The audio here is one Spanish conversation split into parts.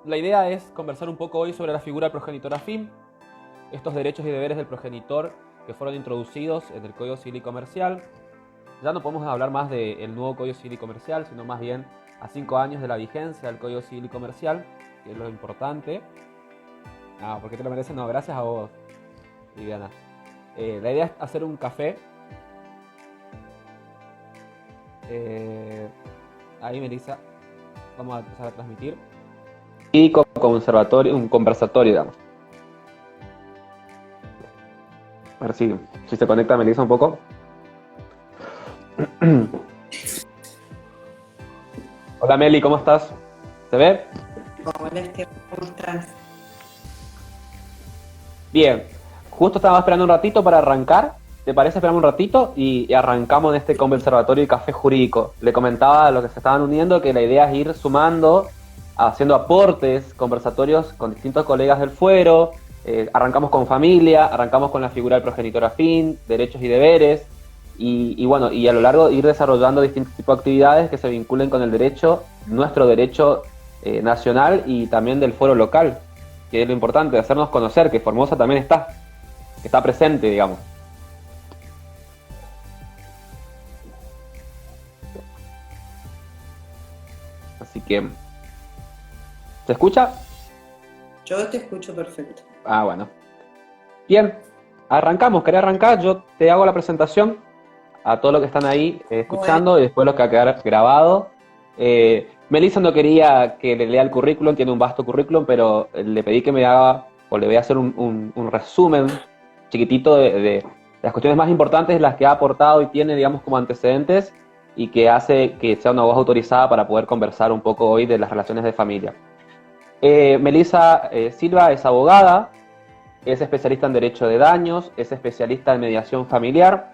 la idea es conversar un poco hoy sobre la figura del progenitor afín, estos derechos y deberes del progenitor que fueron introducidos en el Código Civil y Comercial. Ya no podemos hablar más del nuevo Código Civil y Comercial, sino más bien a 5 años de la vigencia del Código Civil y Comercial, que es lo importante. Ah, ¿por qué te lo mereces? No, gracias a vos, Viviana. La idea es hacer un café. Ahí, Melissa, vamos a empezar a transmitir. Y con un conversatorio, digamos. A ver si se conecta Melissa un poco. Hola Meli, ¿cómo estás? ¿Se ve? Hola, Esteban, ¿cómo estás? Bien, justo estaba esperando un ratito para arrancar. ¿Te parece? Esperamos un ratito y arrancamos en este conversatorio y café jurídico. Le comentaba a los que se estaban uniendo que la idea es ir sumando, haciendo aportes, conversatorios con distintos colegas del fuero. Arrancamos con familia, arrancamos con la figura del progenitor afín, derechos y deberes. Y bueno, y a lo largo ir desarrollando distintos tipos de actividades que se vinculen con el derecho, nuestro derecho nacional y también del foro local, que es lo importante, hacernos conocer, que Formosa también que está presente, digamos. Así que, ¿se escucha? Yo te escucho perfecto. Ah, bueno. Bien, arrancamos. ¿Querés arrancar? Yo te hago la presentación a todos los que están ahí escuchando Bueno, y después lo que va a quedar grabado. Melissa no quería que le lea el currículum, tiene un vasto currículum, pero le pedí que me haga, o le voy a hacer un resumen chiquitito de las cuestiones más importantes, las que ha aportado y tiene, digamos, como antecedentes y que hace que sea una voz autorizada para poder conversar un poco hoy de las relaciones de familia. Melissa Silva es abogada, es especialista en derecho de daños, es especialista en mediación familiar.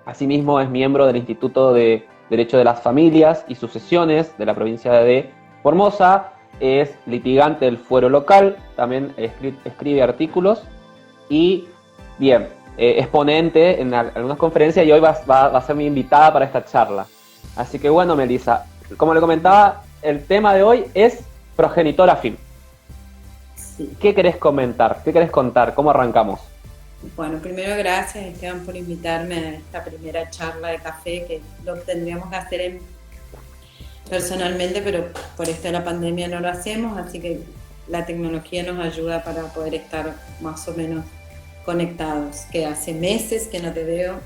Asimismo, es miembro del Instituto de Derecho de las Familias y Sucesiones de la provincia de Formosa. Es litigante del fuero local, también escribe artículos y, bien, es ponente en algunas conferencias y hoy va a ser mi invitada para esta charla. Así que bueno, Melissa, como le comentaba, el tema de hoy es progenitor afín. sí. ¿Qué querés comentar? ¿Qué querés contar? ¿Cómo arrancamos? Bueno, primero gracias, Esteban, por invitarme a esta primera charla de café, que lo tendríamos que hacer personalmente, pero por esto de la pandemia no lo hacemos, así que la tecnología nos ayuda para poder estar más o menos conectados, que hace meses que no te veo.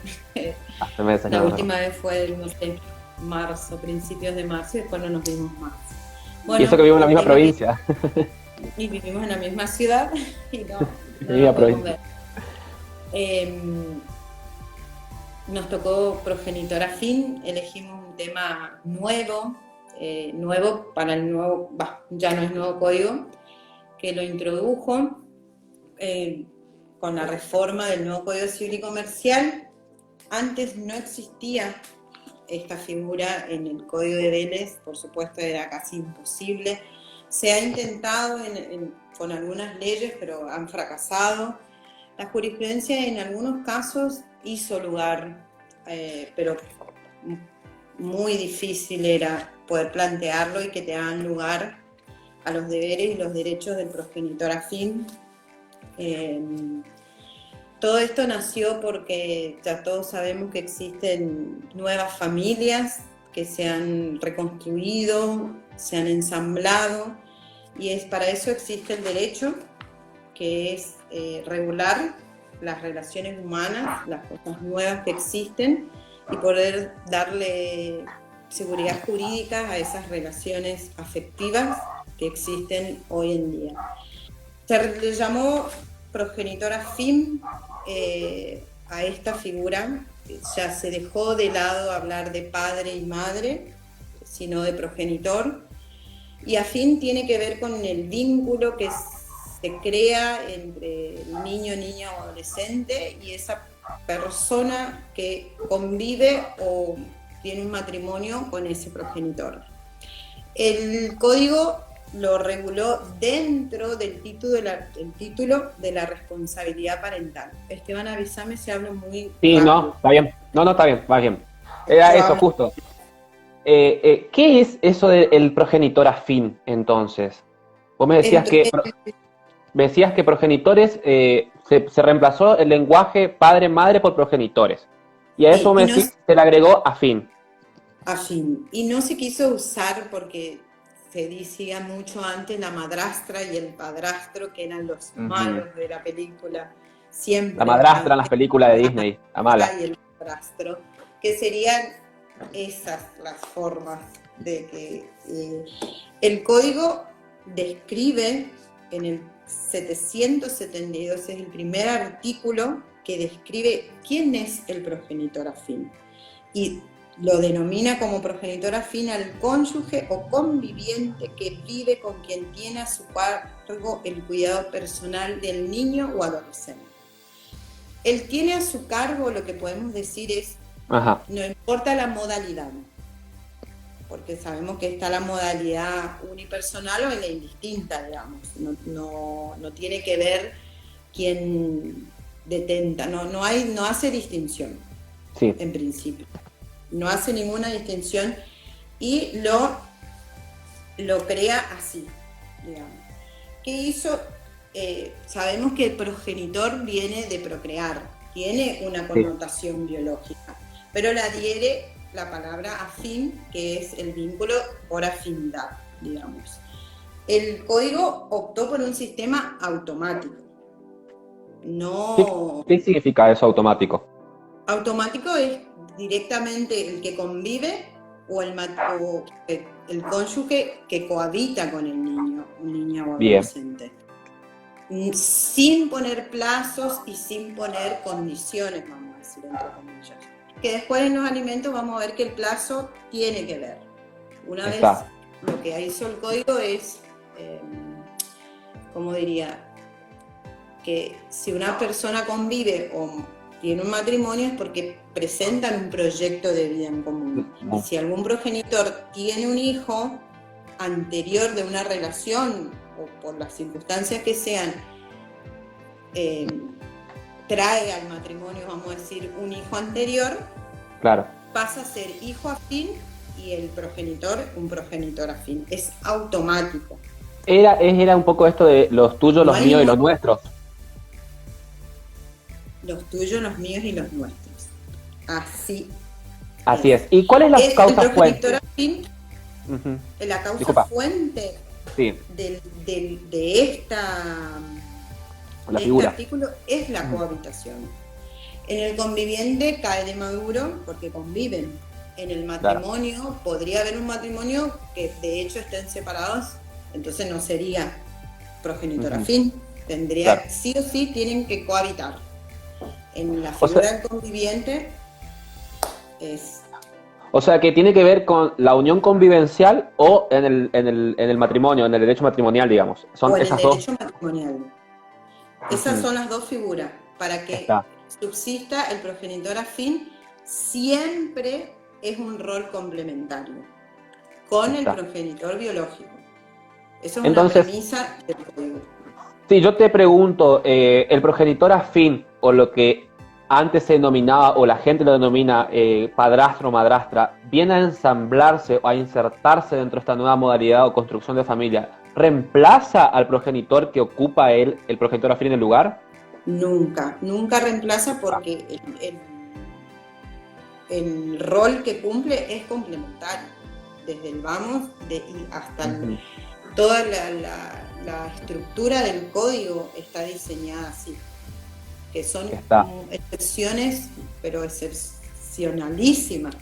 Hace meses La que no última vez fue el, no sé, marzo, principios de marzo, y después no nos vimos más. Y eso Bueno, que vivo en la el misma tema provincia. y vivimos en la misma ciudad y no La nos misma podemos provincia. ver. Nos tocó progenitor afín, elegimos un tema nuevo, nuevo para el nuevo, ya no es nuevo código, que lo introdujo con la reforma del nuevo Código Civil y Comercial. Antes no existía esta figura en el Código de Vélez, por supuesto era casi imposible. Se ha intentado con algunas leyes, pero han fracasado. La jurisprudencia en algunos casos hizo lugar, pero muy difícil era poder plantearlo y que te hagan lugar a los deberes y los derechos del progenitor afín. Todo esto nació porque ya todos sabemos que existen nuevas familias que se han reconstruido, se han ensamblado, y para eso existe el derecho, que es regular las relaciones humanas, las cosas nuevas que existen, y poder darle seguridad jurídica a esas relaciones afectivas que existen hoy en día. Se le llamó progenitor afín a esta figura. Ya se dejó de lado hablar de padre y madre, sino de progenitor, y afín tiene que ver con el vínculo que se crea entre el niño, niña o adolescente y esa persona que convive o tiene un matrimonio con ese progenitor. El código lo reguló dentro del título de la responsabilidad parental. Esteban, avísame si hablo muy Sí, rápido. no, está bien. No, está bien, va bien. Era Yo eso, hablo. justo. ¿Qué es eso del progenitor afín, entonces? Vos me decías que progenitores, se reemplazó el lenguaje padre-madre por progenitores. Y a eso Sí, me decís, se le agregó afín. afín. Y no se quiso usar porque se decía mucho antes la madrastra y el padrastro, que eran los Ujú. malos de la película. La Siempre madrastra en las antes películas de la Disney, la mala. madrastra y el padrastro, que serían esas las formas de que el código describe en el 772, es el primer artículo que describe quién es el progenitor afín y lo denomina como progenitor afín al cónyuge o conviviente que vive con quien tiene a su cargo el cuidado personal del niño o adolescente. Él tiene a su cargo, lo que podemos decir es, Ajá. no importa la modalidad, porque sabemos que está la modalidad unipersonal o en la indistinta, digamos, no tiene que ver quién detenta, no hace distinción, Sí. en principio. No hace ninguna distinción y lo crea así, digamos. ¿Qué hizo? Sabemos que el progenitor viene de procrear, tiene una connotación biológica, pero le adhiere la palabra afín, que es el vínculo por afinidad, digamos. El código optó por un sistema automático. No. ¿Qué significa eso automático? Automático es directamente el que convive o el cónyuge que cohabita con el niño, un niño o Bien. adolescente. Sin poner plazos y sin poner condiciones, vamos a decir, entre comillas. Que después en los alimentos vamos a ver que el plazo tiene que ver. Una vez lo que hizo el código es, ¿cómo diría? Que si una persona convive o tiene un matrimonio es porque presentan un proyecto de vida en común. Y si algún progenitor tiene un hijo anterior de una relación o por las circunstancias que sean, trae al matrimonio, vamos a decir, un hijo anterior, claro, pasa a ser hijo afín y el progenitor un progenitor afín. Es automático. Era un poco esto de los tuyos, No los míos y los nuestros. Los tuyos, los míos y los nuestros. Así es. ¿Y cuál es la causa el fuente? progenitor afín, la causa Disculpa. fuente Sí. de esta La figura. este artículo es la cohabitación. En el conviviente cae de maduro porque conviven. En el matrimonio podría haber un matrimonio que de hecho estén separados, entonces no sería progenitor afín. Tendría, sí o sí tienen que cohabitar. En la figura del conviviente es... O sea, que tiene que ver con la unión convivencial o en el matrimonio, en el derecho matrimonial, digamos. Son esas dos. derecho matrimonial. Esas son las dos figuras. Para que subsista el progenitor afín, siempre es un rol complementario con el progenitor biológico. Eso es una premisa del código. Sí, yo te pregunto, el progenitor afín, o lo que antes se denominaba, o la gente lo denomina padrastro o madrastra, ¿viene a ensamblarse o a insertarse dentro de esta nueva modalidad o construcción de familia? ¿Reemplaza al progenitor que ocupa el progenitor afín en el lugar? Nunca reemplaza porque el rol que cumple es complementario. Desde el vamos hasta toda la estructura del código está diseñada así, que son excepciones, pero excepcionalísimas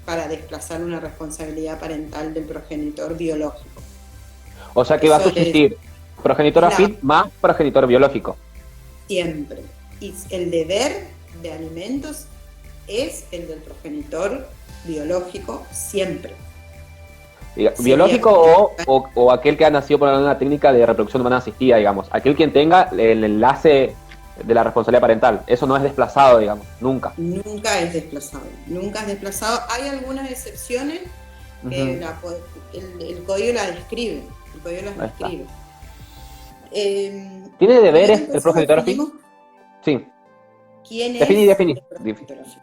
para desplazar una responsabilidad parental del progenitor biológico. O sea que va a subsistir progenitor afín más progenitor biológico. Siempre. Y el deber de alimentos es el del progenitor biológico siempre. Biológico o aquel que ha nacido por una técnica de reproducción humana asistida, digamos. Aquel quien tenga el enlace de la responsabilidad parental. Eso no es desplazado, digamos, nunca. Nunca es desplazado. Hay algunas excepciones que el código las describe. ¿Tiene deberes el progenitor afín? Sí. ¿Quién definí. es el progenitor afín?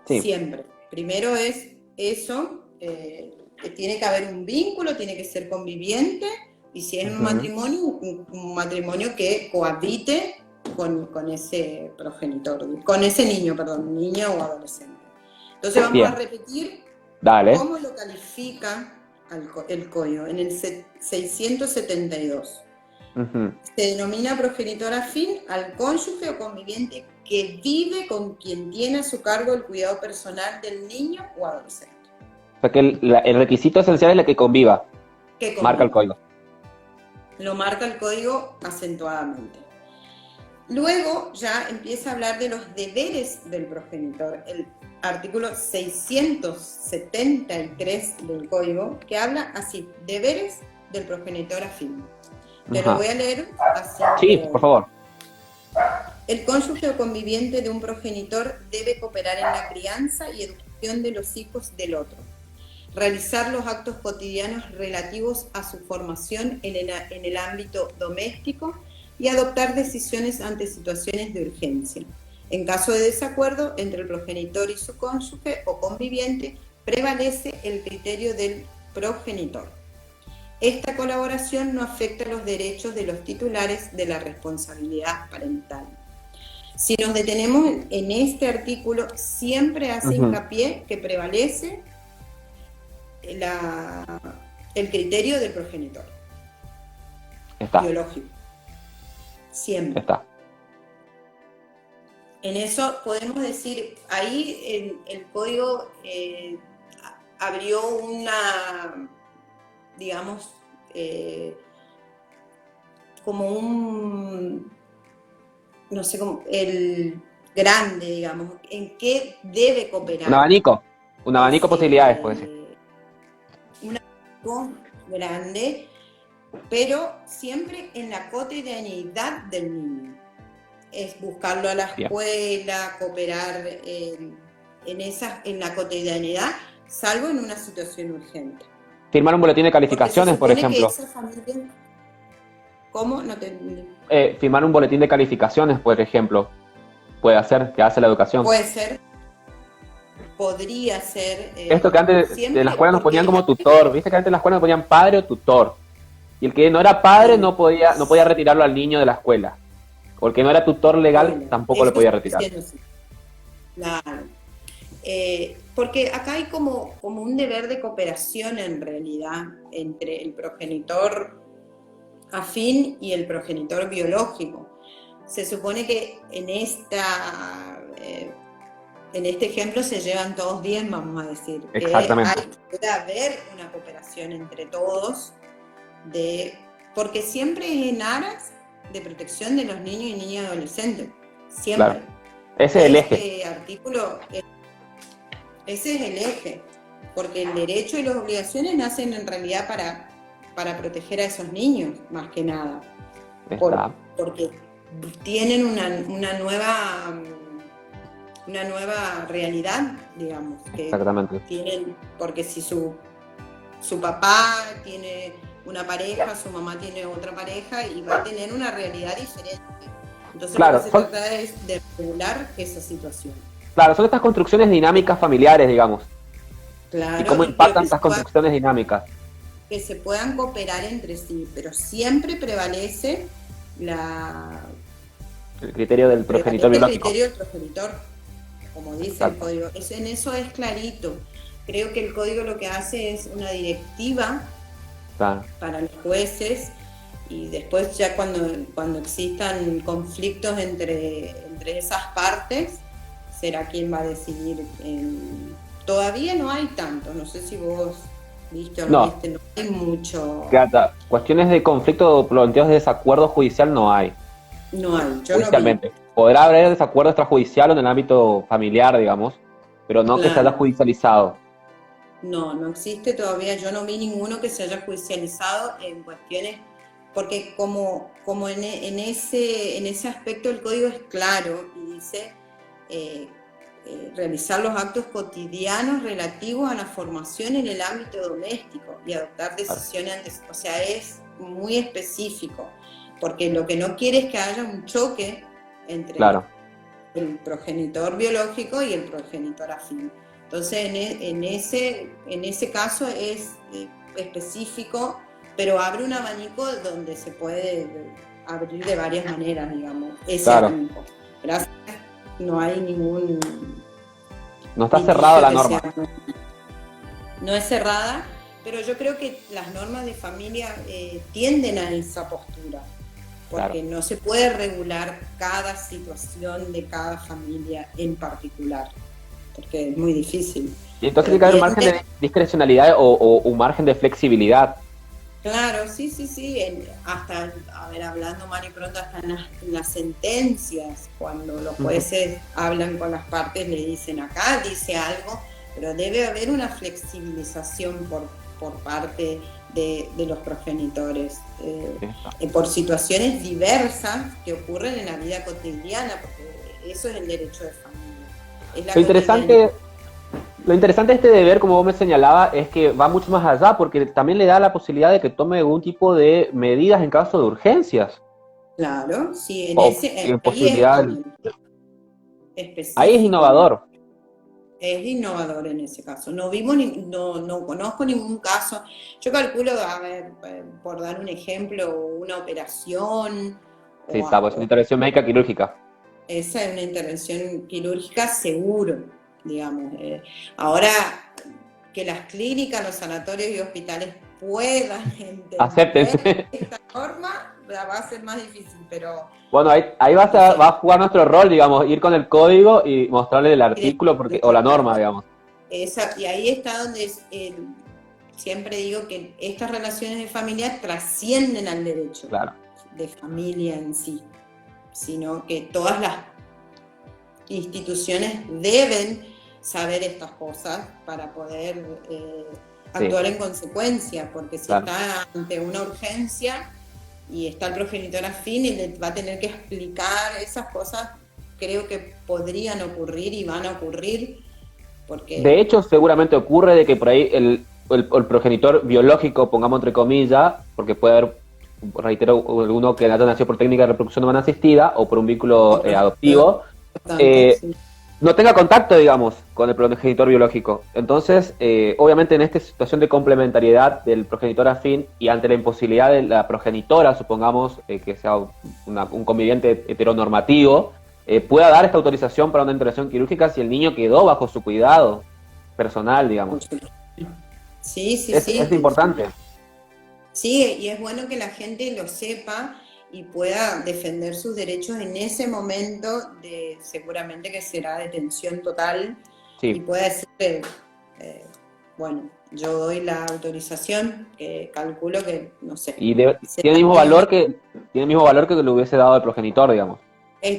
Sí. Siempre. Primero es eso, que tiene que haber un vínculo, tiene que ser conviviente, Y si es un matrimonio, un matrimonio que cohabite con ese progenitor, con ese niño, perdón, niño o adolescente. Entonces vamos a repetir cómo lo califica el código en el 672. Se denomina progenitor afín al cónyuge o conviviente que vive con quien tiene a su cargo el cuidado personal del niño o adolescente. O sea que el requisito esencial es el que conviva. Marca el código. Lo marca el código acentuadamente. Luego ya empieza a hablar de los deberes del progenitor, el artículo 673 del código, que habla así, deberes del progenitor afín. Te lo voy a leer así. Sí, por favor. El cónyuge o conviviente de un progenitor debe cooperar en la crianza y educación de los hijos del otro, realizar los actos cotidianos relativos a su formación en el ámbito doméstico y adoptar decisiones ante situaciones de urgencia. En caso de desacuerdo entre el progenitor y su cónyuge o conviviente, prevalece el criterio del progenitor. Esta colaboración no afecta los derechos de los titulares de la responsabilidad parental. Si nos detenemos en este artículo, siempre hace hincapié que prevalece el criterio del progenitor biológico. Siempre. Está. En eso podemos decir, ahí el código abrió una, digamos, como un, no sé cómo, el grande, digamos, en qué debe cooperar. Un abanico de posibilidades, puede ser. Un abanico grande, pero siempre en la cotidianidad del niño. Es buscarlo a la escuela, cooperar en la cotidianidad, salvo en una situación urgente. Firmar un boletín de calificaciones, por ejemplo. ¿Cómo? No te entendí. Firmar un boletín de calificaciones, por ejemplo, puede hacer, que hace la educación. Puede ser, podría ser. Esto que antes de la escuela nos ponían como tutor, viste que antes en la escuela nos ponían padre o tutor. Y el que no era padre no podía retirarlo al niño de la escuela. O el que no era tutor legal tampoco le podía retirar. Claro. Porque acá hay como un deber de cooperación en realidad entre el progenitor afín y el progenitor biológico. Se supone que en este ejemplo se llevan todos bien, vamos a decir. Exactamente. Debe haber una cooperación entre todos, porque siempre es en aras de protección de los niños y niñas adolescentes. Siempre. Claro. Ese es el eje. Artículo, ese es el eje, porque el derecho y las obligaciones nacen en realidad para proteger a esos niños, más que nada. Porque tienen una nueva realidad, digamos. Que exactamente. porque si su papá tiene una pareja, su mamá tiene otra pareja y va a tener una realidad diferente. Entonces lo que se trata es de regular esa situación. Claro, son estas construcciones dinámicas familiares, digamos. Claro. Y cómo impactan estas construcciones dinámicas. Que se puedan cooperar entre sí, pero siempre prevalece el criterio del progenitor biológico. El criterio del progenitor, como dice el código. En eso es clarito. Creo que el código lo que hace es una directiva para los jueces, y después ya cuando existan conflictos entre esas partes, será quien va a decidir. Todavía no hay tanto, no sé si vos viste o no viste, no hay mucho. Cuestiones de conflicto o planteos de desacuerdo judicial no hay. No hay, yo judicialmente. no vi. Podrá haber desacuerdo extrajudicial en el ámbito familiar, digamos, pero no que se haya judicializado. No existe todavía, yo no vi ninguno que se haya judicializado en cuestiones, porque como en ese aspecto el código es claro y dice realizar los actos cotidianos relativos a la formación en el ámbito doméstico y adoptar decisiones, o sea, es muy específico, porque lo que no quiere es que haya un choque entre el progenitor biológico y el progenitor afín. Entonces, en ese caso es específico pero abre un abanico donde se puede abrir de varias maneras, digamos, ese Claro, abanico. Gracias, no hay ningún no está cerrado litigio la que norma. sea, no es cerrada, pero yo creo que las normas de familia tienden a esa postura, porque Claro. no se puede regular cada situación de cada familia en particular, porque es muy difícil. Y entonces Pero tiene que haber un margen tienden, de discrecionalidad o un margen de flexibilidad. claro, sí, sí, sí, hasta, a ver, hablando mal y pronto, hasta en las sentencias, cuando los Ujú. jueces hablan con las partes, le dicen acá, dice algo, pero debe haber una flexibilización por parte de los progenitores, Sí, está. por situaciones diversas que ocurren en la vida cotidiana, porque eso es el derecho de familia, es la Lo cotidianidad. interesante, lo interesante de este deber, como vos me señalaba, es que va mucho más allá, porque también le da la posibilidad de que tome algún tipo de medidas en caso de urgencias Claro, sí, o en ahí es posibilidad. Ahí es específico, digamos. innovador. Es innovador en ese caso. No conozco ningún caso. Yo calculo, a ver, por dar un ejemplo, una operación Sí, o, está, pues una intervención médica quirúrgica. esa es una intervención quirúrgica seguro, digamos. Ahora, que las clínicas, los sanatorios y hospitales puedan Acéptense. entender esta norma, va a ser más difícil, pero Bueno, ahí no sé. va a jugar nuestro rol, digamos, ir con el código y mostrarle el artículo o la norma, digamos. Y ahí está donde siempre digo que estas relaciones de familia trascienden al derecho Claro. de familia en sí, sino que todas las instituciones deben saber estas cosas para poder Sí, actuar en consecuencia, porque si claro. está ante una urgencia y está el progenitor afín y le va a tener que explicar esas cosas, creo que podrían ocurrir y van a ocurrir, De porque hecho, seguramente ocurre de que por ahí el progenitor biológico, pongamos entre comillas, porque puede haber, reitero, alguno que haya nacido por técnica de reproducción humana asistida o por un vínculo adoptivo, tanto, eh, sí. no tenga contacto, digamos, con el progenitor biológico. Entonces, obviamente en esta situación de complementariedad del progenitor afín y ante la imposibilidad de la progenitora, supongamos que sea un conviviente heteronormativo, pueda dar esta autorización para una intervención quirúrgica si el niño quedó bajo su cuidado personal, digamos. Sí, sí, Es sí. importante. Sí, y es bueno que la gente lo sepa y pueda defender sus derechos en ese momento de seguramente que será detención total y Sí. pueda decirle, eh, bueno, yo doy la autorización, que calculo que, no sé, Y será tiene el mismo valor que le hubiese dado el progenitor, digamos.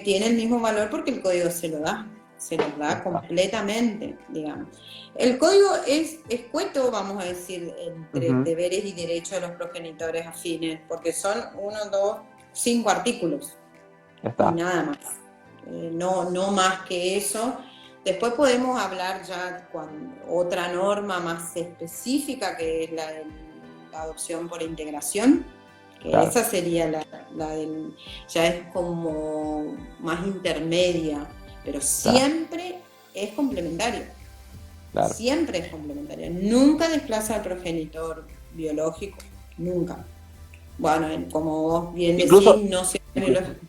tiene el mismo valor porque el código se los da Está. completamente, digamos. El código es escueto, vamos a decir, entre Ujú. deberes y derechos de los progenitores afines, porque son 5 artículos y Está. nada más. No más que eso. Después podemos hablar ya con otra norma más específica, que es la de la adopción por integración, que Claro, esa sería la del, ya es como más intermedia, pero claro, siempre es complementario, claro. siempre es complementaria, nunca desplaza al progenitor biológico, nunca. Bueno, como vos bien Incluso, decís, no siempre biológico.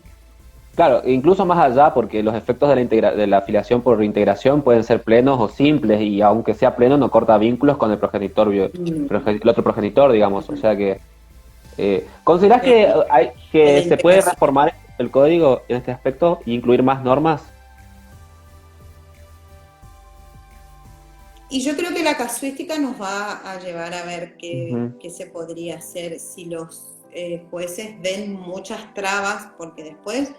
claro, incluso más allá, porque los efectos de de la afiliación por reintegración pueden ser plenos o simples, y aunque sea pleno, no corta vínculos con el progenitor, el otro progenitor, digamos. O sea que, ¿considerás que De la que se puede integración. reformar el código en este aspecto e incluir más normas? Y yo creo que la casuística nos va a llevar a ver Ujú. qué se podría hacer si los jueces ven muchas trabas, porque después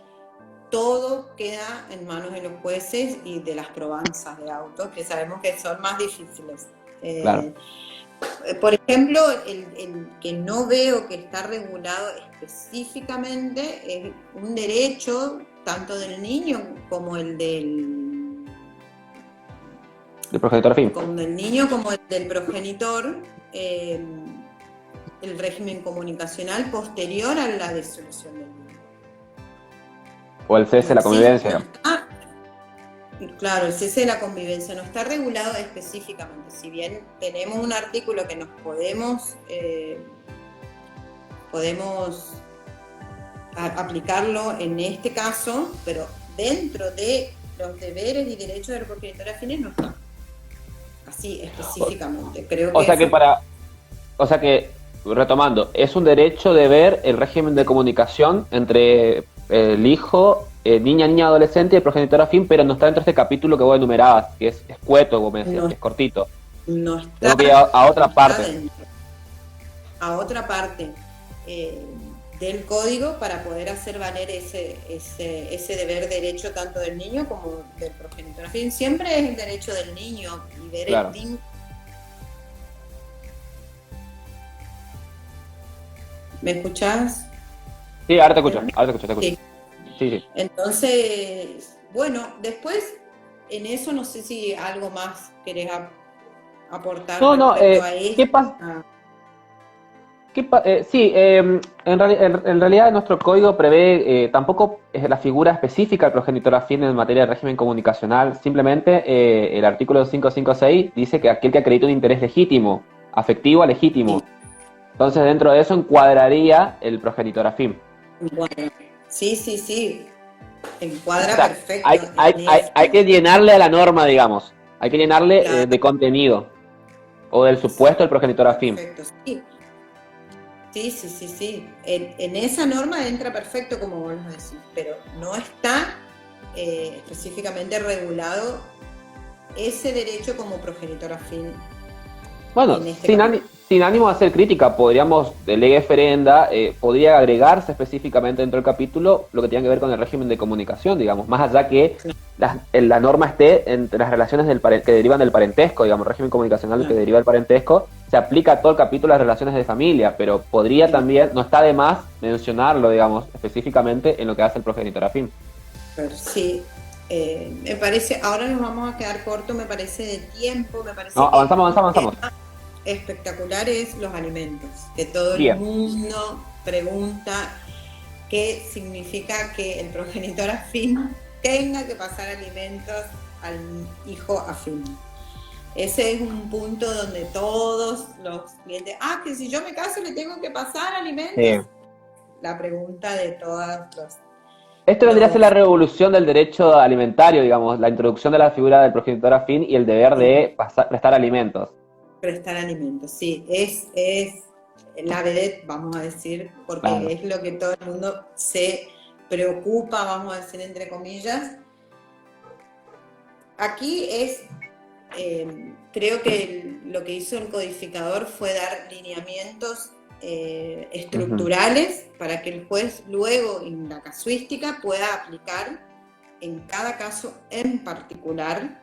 todo queda en manos de los jueces y de las probanzas de autos, que sabemos que son más difíciles. Claro, Por ejemplo, el que no veo que está regulado específicamente es un derecho tanto del niño como el del el progenitor fin. como del niño como el del progenitor, eh, el régimen comunicacional posterior a la disolución del niño. O el cese No de la existe, convivencia, no digamos. está. Claro, el cese de la convivencia no está regulado específicamente. Si bien tenemos un artículo que nos podemos podemos aplicarlo en este caso, pero dentro de los deberes y derechos de la progenitora afines no está así específicamente. Creo que o sea que, retomando, es un derecho de ver el régimen de comunicación entre el hijo, niña, adolescente y el progenitor afín, pero no está dentro de este capítulo que vos enumerabas, que es escueto, como me decías, no, que es cortito. No está. Tengo que ir a otra parte. A otra parte del código para poder hacer valer ese deber derecho tanto del niño como del progenitor afín. Siempre es el derecho del niño y ver claro. el vínculo. ¿Me escuchás? Sí, ahora te escucho. Sí. Sí. Entonces, bueno, después en eso no sé si algo más querés aportar respecto a esto. ¿Qué pasa? En realidad nuestro código prevé tampoco la figura específica del progenitor afín en materia de régimen comunicacional, simplemente el artículo 556 dice que aquel que acredita un interés legítimo, afectivo a legítimo. Sí. Entonces dentro de eso encuadraría el progenitor afín. Bueno, sí, encuadra perfecto. Hay que llenarle a la norma, digamos, hay que llenarle de contenido o del supuesto del progenitor afín. Perfecto, sí. Sí. En esa norma entra perfecto, como vos lo decís, pero no está específicamente regulado ese derecho como progenitor afín. Bueno, sin ánimo de hacer crítica, podríamos, de ley ferenda, podría agregarse específicamente dentro del capítulo lo que tiene que ver con el régimen de comunicación, digamos, más allá que la norma esté entre las relaciones que derivan del parentesco, digamos, régimen comunicacional que deriva del parentesco, se aplica a todo el capítulo de las relaciones de familia, pero podría también, no está de más mencionarlo, digamos, específicamente en lo que hace el progenitor afín. Sí. Me parece, ahora nos vamos a quedar corto, me parece, de tiempo, me parece. No, avanzamos. Espectacular es los alimentos, que todo Bien. el mundo pregunta qué significa que el progenitor afín tenga que pasar alimentos al hijo afín. Ese es un punto donde todos los clientes, que si yo me caso le tengo que pasar alimentos. Sí. La pregunta de todas las... Esto vendría a ser la revolución del derecho alimentario, digamos, la introducción de la figura del progenitor afín y el deber de prestar alimentos. Prestar alimentos, sí, es la vedette, vamos a decir, porque es lo que todo el mundo se preocupa, vamos a decir entre comillas. Aquí creo que lo que hizo el codificador fue dar lineamientos estructurales para que el juez luego en la casuística pueda aplicar en cada caso en particular,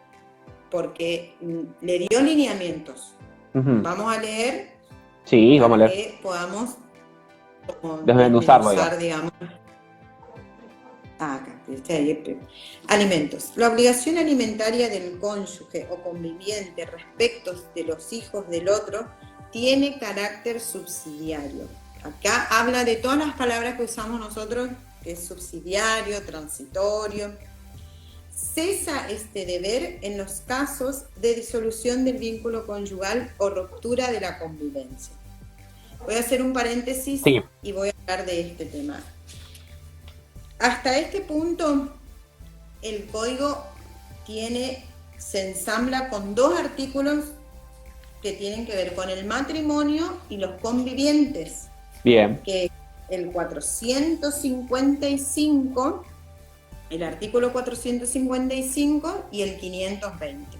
porque le dio lineamientos. Vamos a leer. Sí, vamos a leer. Que podamos desmenuzarlo, digamos. Acá, alimentos. La obligación alimentaria del cónyuge o conviviente respecto de los hijos del otro tiene carácter subsidiario. Acá habla de todas las palabras que usamos nosotros, que es subsidiario, transitorio. Cesa este deber en los casos de disolución del vínculo conyugal o ruptura de la convivencia. Voy a hacer un paréntesis y voy a hablar de este tema. Hasta este punto, el código se ensambla con dos artículos que tienen que ver con el matrimonio y los convivientes. Bien. Que el 455... el artículo 455 y el 520.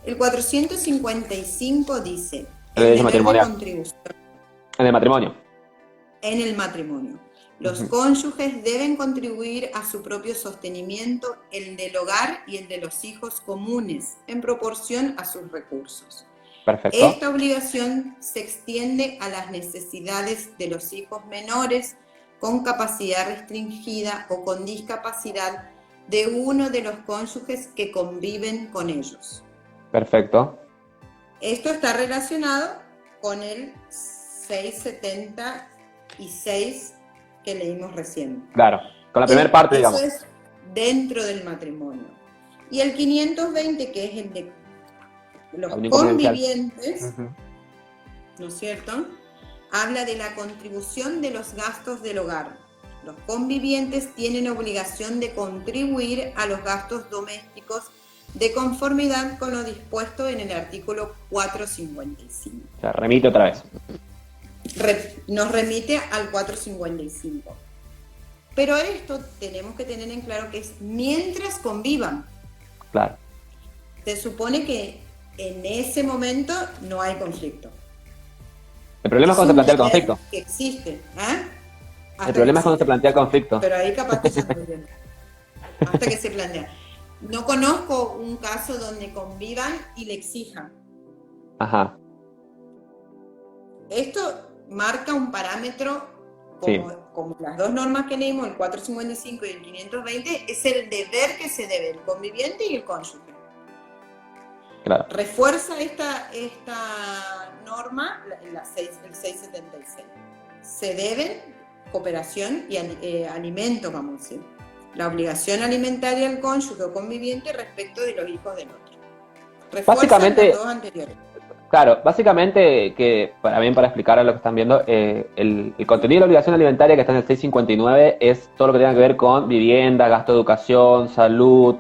El 455 dice el deber de contribución en el matrimonio. En el matrimonio. Los cónyuges deben contribuir a su propio sostenimiento, el del hogar y el de los hijos comunes, en proporción a sus recursos. Perfecto. Esta obligación se extiende a las necesidades de los hijos menores con capacidad restringida o con discapacidad de uno de los cónyuges que conviven con ellos. Perfecto. Esto está relacionado con el 676 que leímos recién. Claro, con la primera parte, digamos. Eso es dentro del matrimonio. Y el 520, que es el de los convivientes, ¿no es cierto? habla de la contribución de los gastos del hogar. Los convivientes tienen obligación de contribuir a los gastos domésticos de conformidad con lo dispuesto en el artículo 455. O sea, remite otra vez. Nos remite al 455. Pero esto tenemos que tener en claro que es mientras convivan. Claro. Se supone que en ese momento no hay conflicto. El problema es cuando se plantea el conflicto. Que existe. ¿Eh? El problema es cuando se plantea el conflicto. Pero ahí capaz que ya estoy bien. Hasta que se plantea. No conozco un caso donde convivan y le exijan. Ajá. Esto marca un parámetro, como las dos normas que leímos, el 455 y el 520, es el deber que se debe el conviviente y el cónyuge. Claro. Refuerza esta norma el 676. Se deben cooperación y alimento, vamos a decir. La obligación alimentaria al cónyuge o conviviente respecto de los hijos del otro. Refuerza Básicamente, las dos anteriores. Claro, básicamente, que para explicar a lo que están viendo, el contenido de la obligación alimentaria que está en el 659 es todo lo que tenga que ver con vivienda, gasto de educación, salud,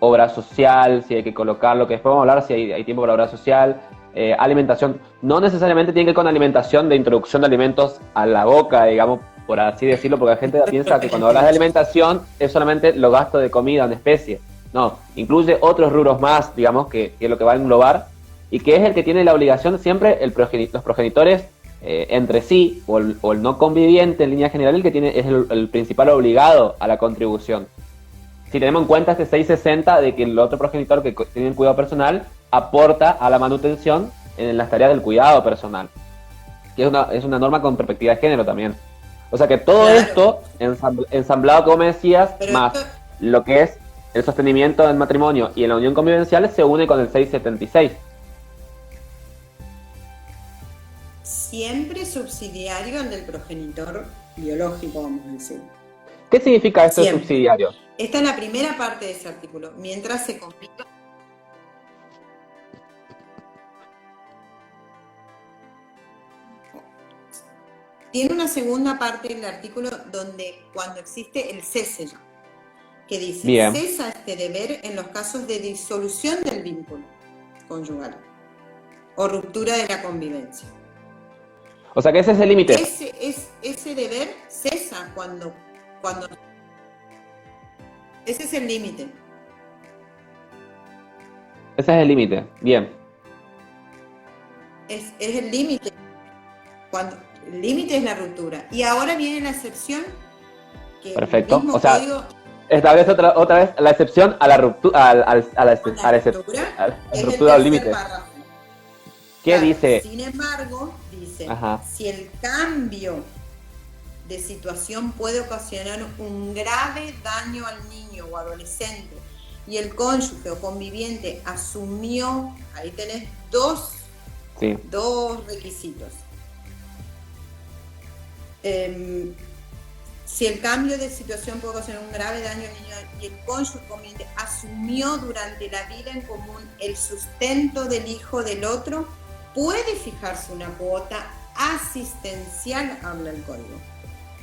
obra social, si hay que colocarlo, que después vamos a hablar si hay tiempo para obra social, alimentación. No necesariamente tiene que ver con alimentación de introducción de alimentos a la boca, digamos, por así decirlo, porque la gente piensa que cuando hablas de alimentación es solamente los gastos de comida en especie. No, incluye otros rubros más, digamos, que es lo que va a englobar, y que es el que tiene la obligación siempre los progenitores entre sí, o el no conviviente en línea general, el que tiene es el principal obligado a la contribución. Si tenemos en cuenta este 660 de que el otro progenitor que tiene el cuidado personal aporta a la manutención en las tareas del cuidado personal, que es una norma con perspectiva de género también. O sea que todo esto, ensamblado, como me decías, pero más lo que es el sostenimiento del matrimonio y en la unión convivencial, se une con el 676. Siempre subsidiario al del progenitor biológico, vamos a decir. ¿Qué significa esto de subsidiario? Esta es la primera parte de ese artículo. Mientras se complica. Tiene una segunda parte del artículo donde cuando existe el cese ya, que dice, bien, cesa este deber en los casos de disolución del vínculo conyugal o ruptura de la convivencia. O sea que ese es el límite. Ese deber cesa cuando... Ese es el límite. Ese es el límite, bien. Es el límite. El límite es la ruptura. Y ahora viene la excepción. Que perfecto. O sea, establece otra vez la excepción a la ruptura, a la ruptura del límite. ¿Qué claro, dice? Sin embargo, dice, si el cambio de situación puede ocasionar un grave daño al niño o adolescente y el cónyuge o conviviente asumió, ahí tenés dos requisitos. Si el cambio de situación puede ocasionar un grave daño al niño y el cónyuge o conviviente asumió durante la vida en común el sustento del hijo del otro, puede fijarse una cuota asistencial, habla el código,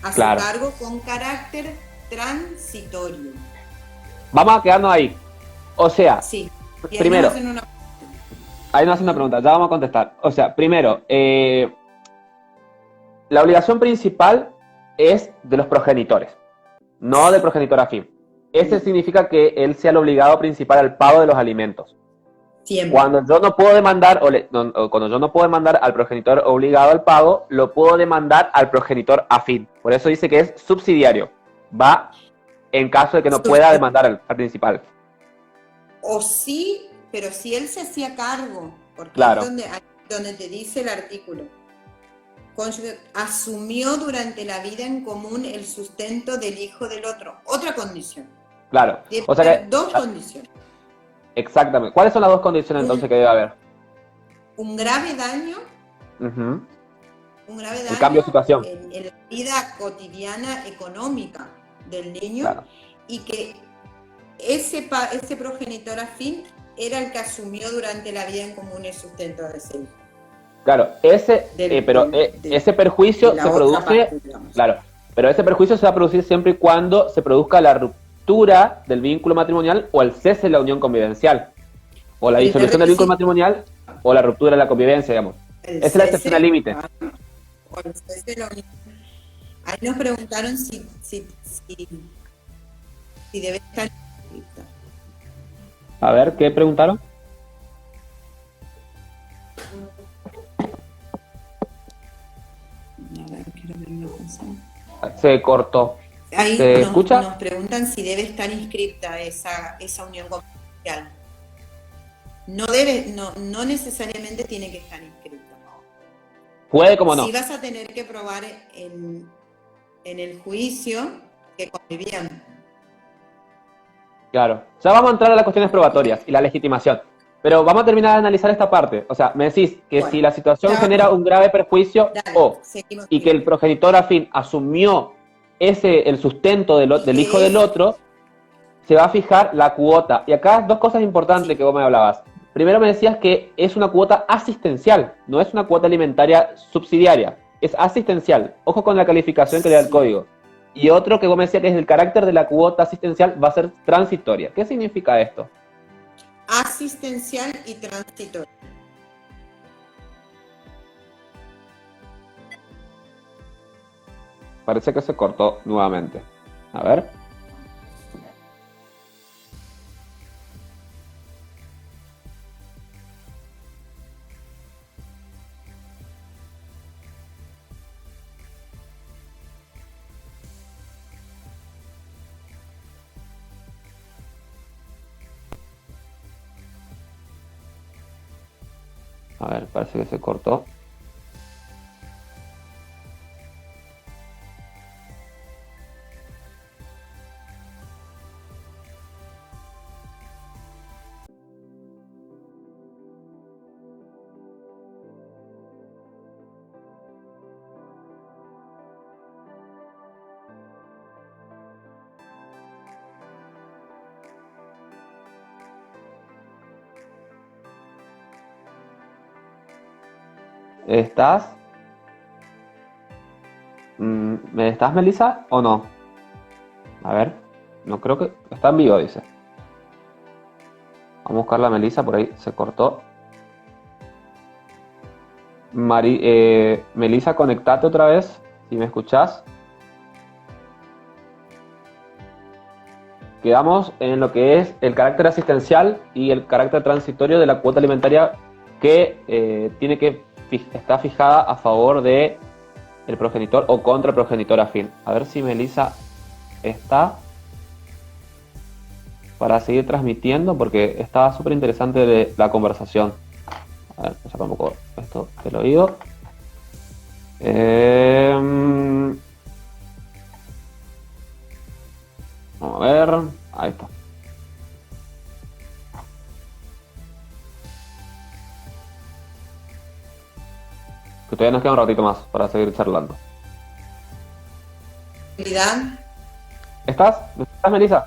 a su cargo con carácter transitorio. Vamos a quedarnos ahí. O sea, primero, ahí nos hacen una pregunta, ya vamos a contestar. O sea, primero, la obligación principal es de los progenitores, no del progenitor afín. Ese significa que él sea el obligado principal al pago de los alimentos. Siempre. Cuando yo no puedo demandar cuando yo no puedo demandar al progenitor obligado al pago, lo puedo demandar al progenitor afín. Por eso dice que es subsidiario. Va en caso de que no pueda demandar al principal. O sí, pero si él se hacía cargo, porque claro, es donde te dice el artículo. Asumió durante la vida en común el sustento del hijo del otro. Otra condición. Claro. O sea que, dos condiciones. Exactamente. ¿Cuáles son las dos condiciones entonces que debe haber? Un grave daño. Un grave daño el cambio de situación en la vida cotidiana económica del niño, y que ese progenitor afín era el que asumió durante la vida en común el sustento de ese hijo. Claro, ese perjuicio de la se otra produce, parte, digamos. claro, pero ese perjuicio se va a producir siempre y cuando se produzca la ruptura del vínculo matrimonial o el cese de la unión convivencial, o la Primer disolución del vínculo requisito, matrimonial o la ruptura de la convivencia, digamos. el Esa es la excepción al cese, límite. o el cese de la unión. Ahí nos preguntaron si debe estar inscrita. A ver, ¿qué preguntaron? A ver, quiero ver una cosa. Se cortó. Ahí ¿Se escucha? nos preguntan si debe estar inscrita esa unión comercial. No necesariamente tiene que estar inscrita. Puede como no. Sí vas a tener que probar en el juicio que convivían. Claro. Ya vamos a entrar a las cuestiones probatorias y la legitimación. Pero vamos a terminar de analizar esta parte. O sea, me decís que Bueno, si la situación ya, genera un grave perjuicio seguimos. y que el progenitor afín asumió el sustento del hijo del otro, se va a fijar la cuota. Y acá dos cosas importantes que vos me hablabas. Primero me decías que es una cuota asistencial, no es una cuota alimentaria subsidiaria, es asistencial. Ojo con la calificación que le da el código. Y otro que vos me decías que es el carácter de la cuota asistencial va a ser transitoria. ¿Qué significa esto? Asistencial y transitorio. Parece que se cortó nuevamente. A ver. A ver, parece que se cortó. ¿Estás? ¿Me estás, Melissa, o no? A ver, no creo que... Está en vivo, dice. Vamos a buscar la Melissa, por ahí se cortó. Melissa, conectate otra vez, si me escuchás. Quedamos en lo que es el carácter asistencial y el carácter transitorio de la cuota alimentaria que está fijada a favor de el progenitor o contra el progenitor afín. A ver si Melissa está para seguir transmitiendo, porque está súper interesante la conversación. A ver, saca un poco esto del oído. Vamos a ver. Ahí está. Que todavía nos queda un ratito más para seguir charlando. ¿Estás? ¿Estás, Melissa?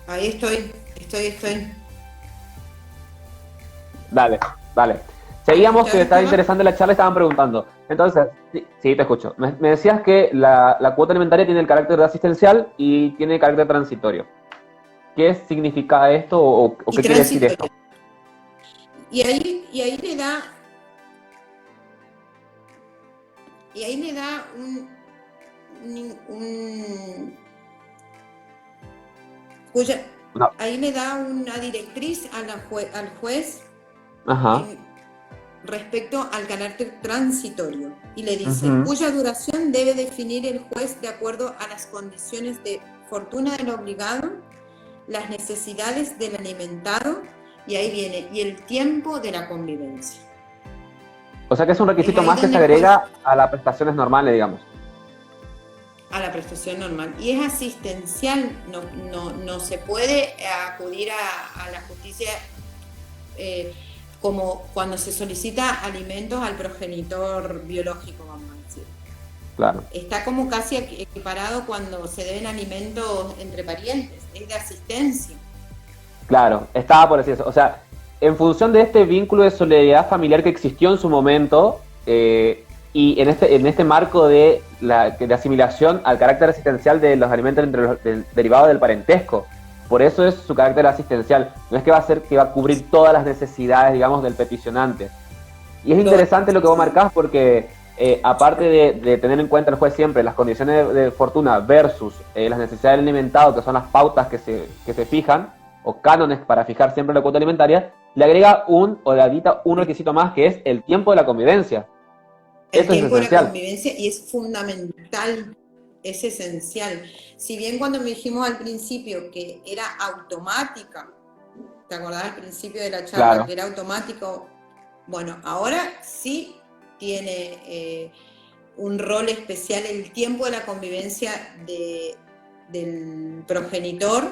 Ahí estoy. Dale. Seguíamos, que estaba interesante la charla, estaban preguntando. Entonces, sí, te escucho. Me decías que la cuota alimentaria tiene el carácter de asistencial y tiene el carácter transitorio. ¿Qué significa esto o qué quiere decir esto? Y ahí le da ahí le da una directriz al juez. Ajá. Respecto al carácter transitorio, y le dice, cuya duración debe definir el juez de acuerdo a las condiciones de fortuna del obligado, las necesidades del alimentado, y ahí viene, y el tiempo de la convivencia. O sea que es un requisito más que se agrega a las prestaciones normales, digamos. A la prestación normal. Y es asistencial, no se puede acudir a la justicia como cuando se solicita alimentos al progenitor biológico, vamos a decir. Claro. Está como casi equiparado cuando se deben alimentos entre parientes, es de asistencia. Claro, estaba por decir eso. O sea, en función de este vínculo de solidaridad familiar que existió en su momento, y en este marco de asimilación al carácter asistencial de los alimentos derivados del parentesco. Por eso es su carácter asistencial. No es que va a cubrir todas las necesidades, digamos, del peticionante. Y es interesante lo que vos marcás porque, aparte de tener en cuenta el juez siempre las condiciones de fortuna versus las necesidades del alimentado, que son las pautas que se fijan, o cánones para fijar siempre la cuota alimentaria, le agrega le adita un requisito más, que es el tiempo de la convivencia. El tiempo de la convivencia, y es fundamental, es esencial. Si bien cuando me dijimos al principio que era automática, ¿te acordás al principio de la charla? Claro. Que era automático. Bueno, ahora sí tiene un rol especial el tiempo de la convivencia del progenitor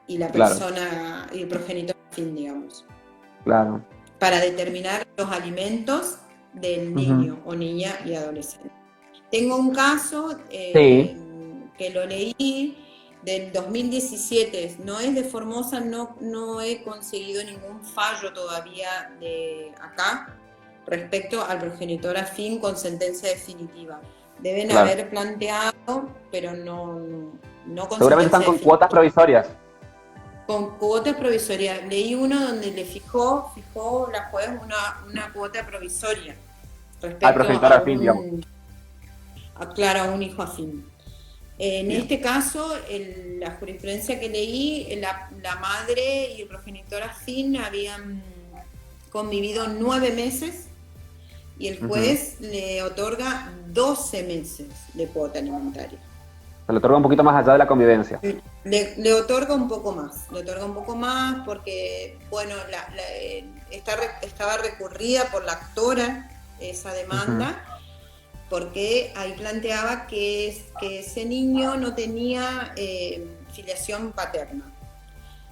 y la persona, y el progenitor afín, digamos. Claro. Para determinar los alimentos del niño o niña y adolescente. Tengo un caso que lo leí del 2017, no es de Formosa, no he conseguido ningún fallo todavía de acá respecto al progenitor afín con sentencia definitiva. Deben haber planteado, pero no con seguramente están con cuotas provisorias. Con cuotas provisorias. Leí uno donde le fijó la juez una cuota provisoria respecto al progenitor afín, digamos. Claro, a un hijo afín. En este caso, la jurisprudencia que leí, la madre y el progenitor afín habían convivido 9 meses y el juez le otorga 12 meses de cuota alimentaria. Se le otorga un poquito más allá de la convivencia. Le otorga un poco más porque, bueno, estaba recurrida por la actora esa demanda, porque ahí planteaba que ese niño no tenía filiación paterna.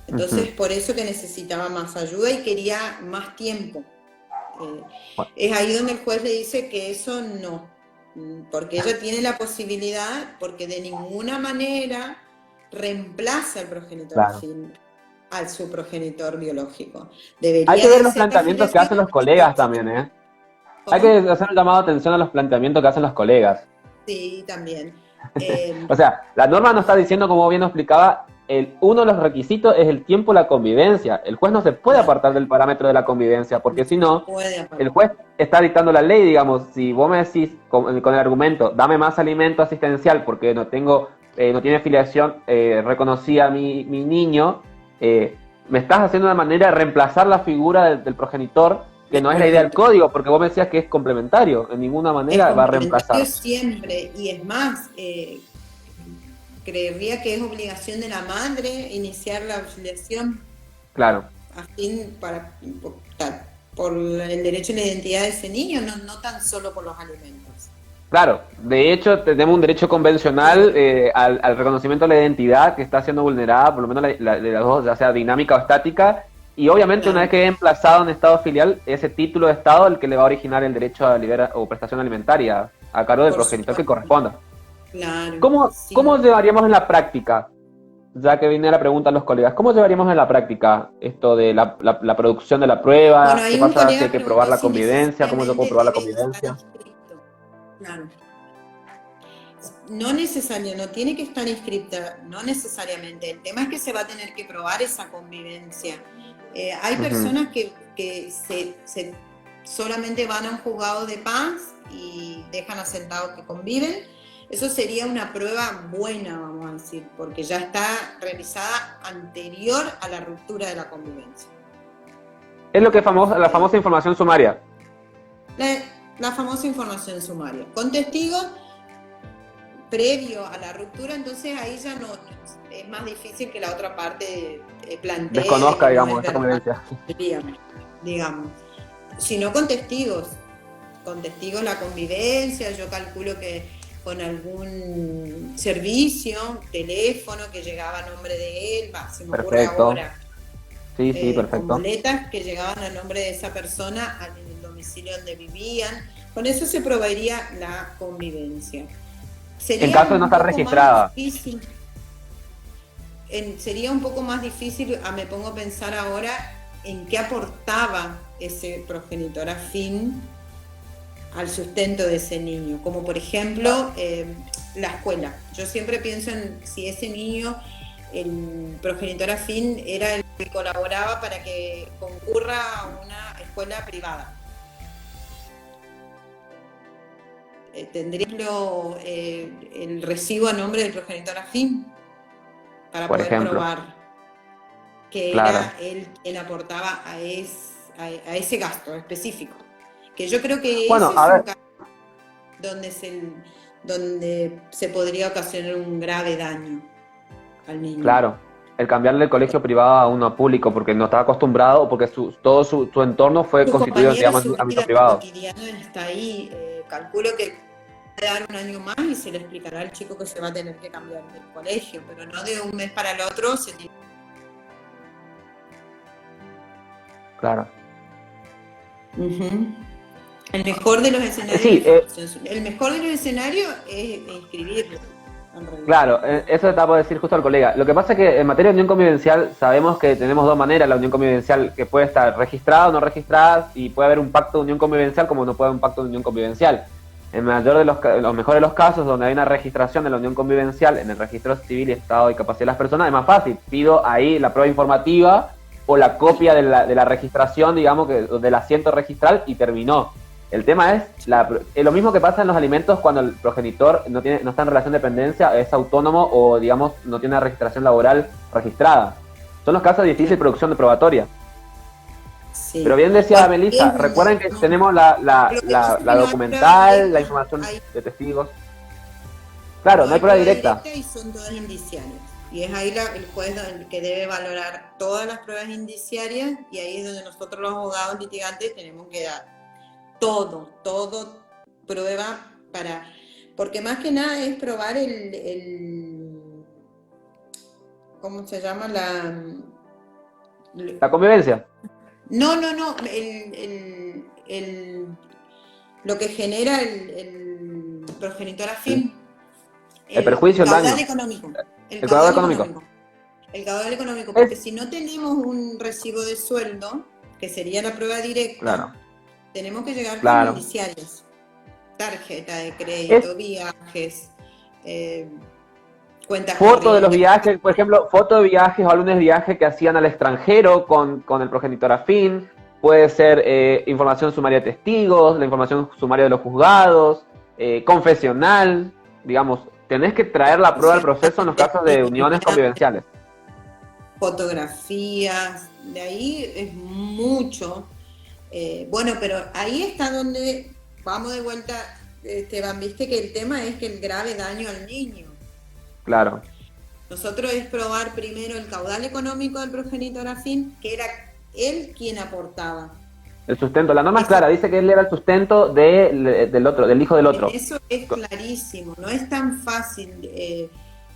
Entonces, por eso que necesitaba más ayuda y quería más tiempo. Es ahí donde el juez le dice que eso no, porque ella tiene la posibilidad, porque de ninguna manera reemplaza al progenitor afín a su progenitor biológico. Hay que ver los planteamientos que hacen los colegas también, ¿eh? ¿Cómo? Hay que hacer un llamado de atención a los planteamientos que hacen los colegas. Sí, también. O sea, la norma nos está diciendo, como bien nos explicaba, uno de los requisitos es el tiempo de la convivencia. El juez no se puede apartar del parámetro de la convivencia, porque si no, el juez está dictando la ley, digamos. Si vos me decís con el argumento, dame más alimento asistencial porque no tiene filiación reconocida mi niño, me estás haciendo de manera de reemplazar la figura del progenitor, que no es la idea del código, porque vos me decías que es complementario, en ninguna manera va a reemplazar. Siempre, y es más, creería que es obligación de la madre iniciar la filiación. Claro. Así por el derecho a la identidad de ese niño, no tan solo por los alimentos. Claro, de hecho tenemos un derecho convencional al reconocimiento de la identidad que está siendo vulnerada, por lo menos de las dos, ya sea dinámica o estática. Y obviamente una vez que es emplazado en estado filial, ese título de estado es el que le va a originar el derecho a o prestación alimentaria a cargo del progenitor que corresponda. Claro. ¿Cómo llevaríamos en la práctica? Ya que viene la pregunta a los colegas, ¿cómo llevaríamos en la práctica esto de la producción de la prueba? Bueno, ¿Qué pasa si hay que probar la convivencia? ¿Cómo yo puedo probar la convivencia? Claro. No necesario, no tiene que estar inscrita, no necesariamente. El tema es que se va a tener que probar esa convivencia. Hay personas que solamente van a un juzgado de paz y dejan asentados que conviven. Eso sería una prueba buena, vamos a decir, porque ya está realizada anterior a la ruptura de la convivencia. Es lo que la famosa información sumaria. La famosa información sumaria. Con testigos previo a la ruptura, entonces ahí ya no es más difícil que la otra parte plantee. Desconozca, digamos, esa convivencia. Digamos. Sino con testigos la convivencia, yo calculo que con algún servicio, teléfono que llegaba a nombre de él, se me ocurre ahora. Sí, perfecto. Con boletas que llegaban a nombre de esa persona en el domicilio donde vivían. Con eso se probaría la convivencia. En caso de no estar registrada. Sería un poco más difícil, me pongo a pensar ahora, en qué aportaba ese progenitor afín al sustento de ese niño, como por ejemplo la escuela. Yo siempre pienso en si ese niño, el progenitor afín, era el que colaboraba para que concurra a una escuela privada. Tendría el recibo a nombre del progenitor afín para por poder ejemplo. probar que Claro. era él quien aportaba a ese gasto específico. Que yo creo que Bueno, ese a es ver, un caso donde se podría ocasionar un grave daño al niño. claro, el cambiarle el colegio privado a uno público porque no estaba acostumbrado o porque todo su entorno fue Sus constituido, compañeros, digamos, en su un ámbito vida privado. cotidiana está ahí. Calculo que va a dar un año más y se le explicará al chico que se va a tener que cambiar de colegio, pero no de un mes para el otro se tiene. Claro. El mejor de los escenarios Sí, el mejor de los escenarios es inscribirlo, en realidad. claro, eso te acabo de decir justo al colega. Lo que pasa es que en materia de unión convivencial sabemos que tenemos dos maneras, la unión convivencial que puede estar registrada o no registrada, y puede haber un pacto de unión convivencial como no puede haber un pacto de unión convivencial. En mayor de los mejores de los casos, donde hay una registración de la unión convivencial en el registro civil y estado y capacidad de las personas, es más fácil. Pido ahí la prueba informativa o la copia de la registración, digamos, del asiento registral y terminó. El tema es lo mismo que pasa en los alimentos cuando el progenitor no está en relación de dependencia, es autónomo o, digamos, no tiene una registración laboral registrada. Son los casos de difícil producción de probatoria. Sí. Pero bien decía Melissa, recuerden que tenemos la documental, la información de testigos. Claro, no hay prueba directa. Y son todas indiciarias. Y es ahí el juez el que debe valorar todas las pruebas indiciarias, y ahí es donde nosotros los abogados litigantes tenemos que dar todo prueba porque más que nada es probar ¿cómo se llama? La convivencia. No, lo que genera el progenitor afín. El perjuicio, el daño. El caudal económico. El caudal económico, porque si no tenemos un recibo de sueldo, que sería la prueba directa, claro, tenemos que llegar con indiciarios. Tarjeta de crédito, viajes, cuentas. Foto de los viajes, por ejemplo, foto de viajes o álbumes de viaje que hacían al extranjero con el progenitor afín. Puede ser información sumaria de testigos, la información sumaria de los juzgados, confesional, digamos. Tenés que traer la prueba al proceso en los casos de uniones convivenciales. Fotografías, de ahí es mucho. Bueno, pero ahí está donde vamos de vuelta, Esteban, viste que el tema es que el grave daño al niño. Claro. Nosotros es probar primero el caudal económico del progenitor afín, que era él quien aportaba. El sustento, la norma es clara, dice que él era el sustento del otro, del hijo del otro. Eso es clarísimo, no es tan fácil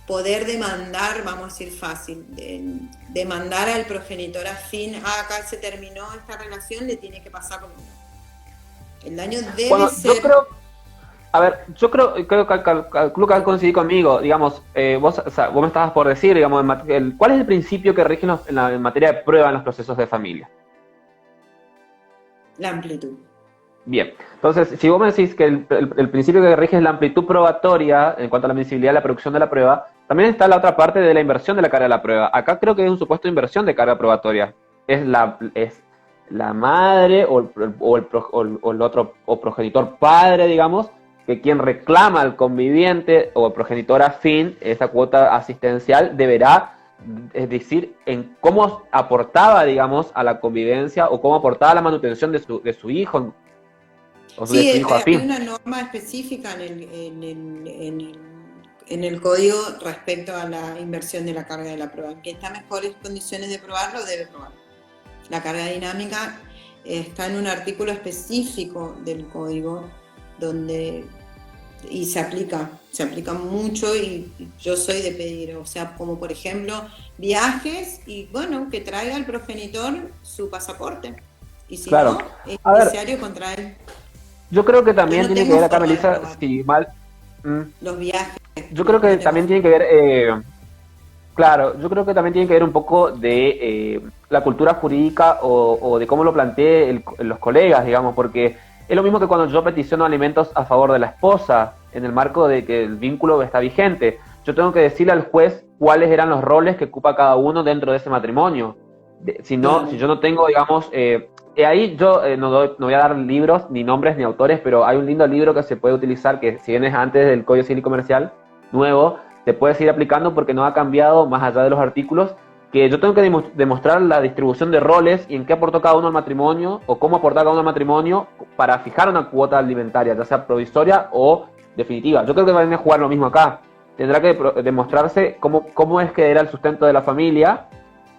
poder demandar, vamos a decir fácil, demandar al progenitor afín, acá se terminó esta relación, le tiene que pasar lo mismo. El daño debe ser... Yo creo que coincidí conmigo, digamos, vos me estabas por decir, digamos, ¿cuál es el principio que rige en materia de prueba en los procesos de familia? La amplitud. Bien, entonces, si vos me decís que el principio que rige es la amplitud probatoria en cuanto a la admisibilidad de la producción de la prueba, también está la otra parte de la inversión de la carga de la prueba. Acá creo que es un supuesto de inversión de carga probatoria. Es la madre el otro progenitor padre, digamos, que quien reclama al conviviente o progenitor afín esa cuota asistencial deberá, es decir, en cómo aportaba, digamos, a la convivencia o cómo aportaba a la manutención de su hijo o de su hijo afín. Hay una norma específica en el código respecto a la inversión de la carga de la prueba. Que está en mejores condiciones de probarlo, debe probarlo. La carga dinámica está en un artículo específico del código y se aplica mucho, y yo soy de pedir, o sea, como por ejemplo viajes, y bueno, que traiga al progenitor su pasaporte, y si no, es necesario contra él. Yo creo que también tiene que ver acá, Melissa, si mal... Los viajes. Yo creo que también tiene que ver Claro, yo creo que también tiene que ver un poco de la cultura jurídica o de cómo lo planteen los colegas, digamos, porque es lo mismo que cuando yo peticiono alimentos a favor de la esposa, en el marco de que el vínculo está vigente. Yo tengo que decirle al juez cuáles eran los roles que ocupa cada uno dentro de ese matrimonio. Si no, Claro. si yo no tengo, digamos, ahí yo no voy a dar libros, ni nombres, ni autores, pero hay un lindo libro que se puede utilizar, que si bien es antes del Código Civil y Comercial, nuevo, se puede seguir aplicando porque no ha cambiado más allá de los artículos, que yo tengo que demostrar la distribución de roles y en qué aportó cada uno al matrimonio o cómo aportó cada uno al matrimonio para fijar una cuota alimentaria, ya sea provisoria o definitiva. Yo creo que van a jugar lo mismo acá. Tendrá que demostrarse cómo es que era el sustento de la familia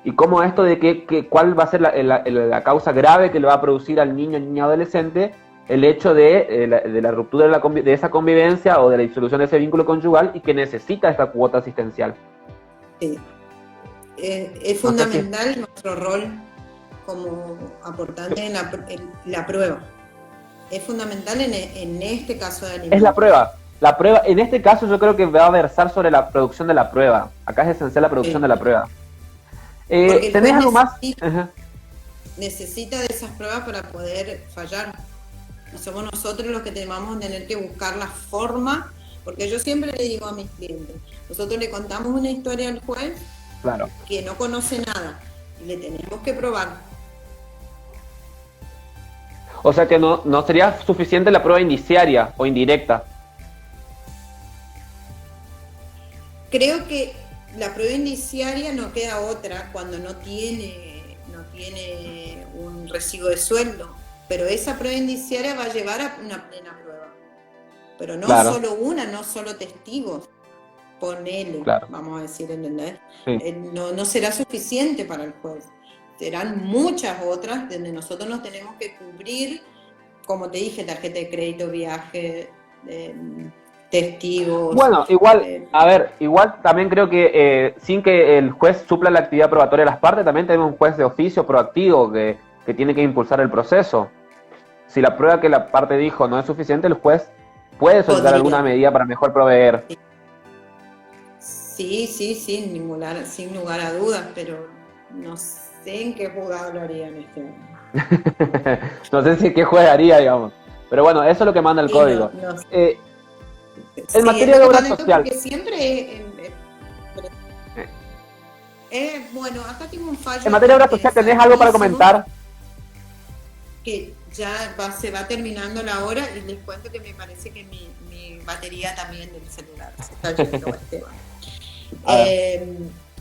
y cómo esto de cuál va a ser la causa grave que le va a producir al niño, niña adolescente, el hecho de la ruptura de esa convivencia o de la disolución de ese vínculo conyugal y que necesita esta cuota asistencial. Sí. Es No sé si fundamental nuestro rol como aportante en la prueba. Es fundamental en este caso de alimentos. es la prueba. La prueba, en este caso yo creo que va a versar sobre la producción de la prueba. Acá es esencial la producción Sí. de la prueba. Porque el ¿Tenés juez algo más? Ajá. necesita de esas pruebas para poder fallar. Y somos nosotros los que tenemos que tener que buscar la forma, porque yo siempre le digo a mis clientes, nosotros le contamos una historia al juez Claro. que no conoce nada y le tenemos que probar. O sea que no sería suficiente la prueba indiciaria o indirecta. Creo que la prueba indiciaria no queda otra cuando no tiene un recibo de sueldo, pero esa prueba indiciaria va a llevar a una plena prueba. Pero no Claro. solo una, no solo testigos. Ponele, Claro. vamos a decir, ¿entendés? Sí. No será suficiente para el juez. Serán muchas otras donde nosotros nos tenemos que cubrir, como te dije, tarjeta de crédito, viaje, testigos. Bueno, igual también creo que sin que el juez supla la actividad probatoria de las partes, también tenemos un juez de oficio proactivo que tiene que impulsar el proceso. Si la prueba que la parte dijo no es suficiente, el juez puede solicitar alguna medida para mejor proveer. Sí, sin lugar a dudas, pero no sé en qué juzgado lo haría en este momento. No sé si qué juez haría, digamos. Pero bueno, eso es lo que manda el código. En materia de obra social. Porque siempre bueno, acá tengo un fallo. En materia de obra social, ¿tenés algo para comentar? Que ya se va terminando la hora y les cuento que me parece que mi batería también del celular se está yendo a este tema.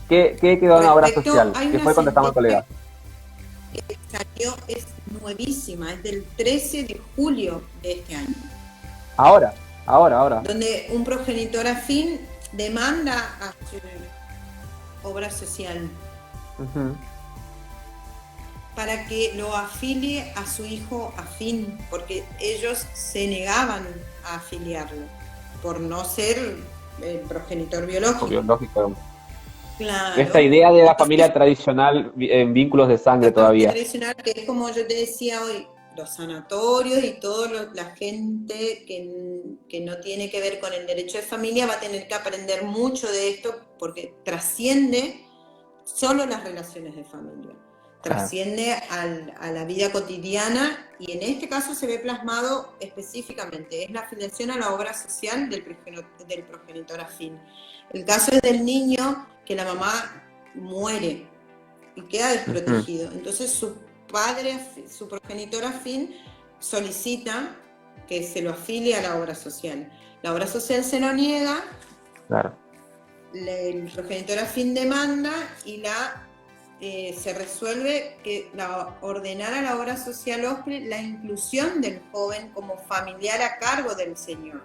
¿Qué quedó en la obra social? ¿Qué fue contestando al colega? Que salió, es nuevísima, es del 13 de julio de este año. Ahora. Donde un progenitor afín demanda a su obra social para que lo afilie a su hijo afín, porque ellos se negaban a afiliarlo por no ser el progenitor biológico. Claro. Esta idea de la familia tradicional en vínculos de sangre todavía. Tradicional, que es como yo te decía hoy, los sanatorios y toda la gente que no tiene que ver con el derecho de familia va a tener que aprender mucho de esto porque trasciende solo las relaciones de familia, trasciende a la vida cotidiana y en este caso se ve plasmado específicamente, es la afiliación a la obra social del progenitor afín. El caso es del niño que la mamá muere y queda desprotegido, entonces su padre, su progenitor afín, solicita que se lo afilie a la obra social. La obra social se lo niega, el progenitor afín demanda y se resuelve que ordenar a la obra social OSPRE la inclusión del joven como familiar a cargo del señor,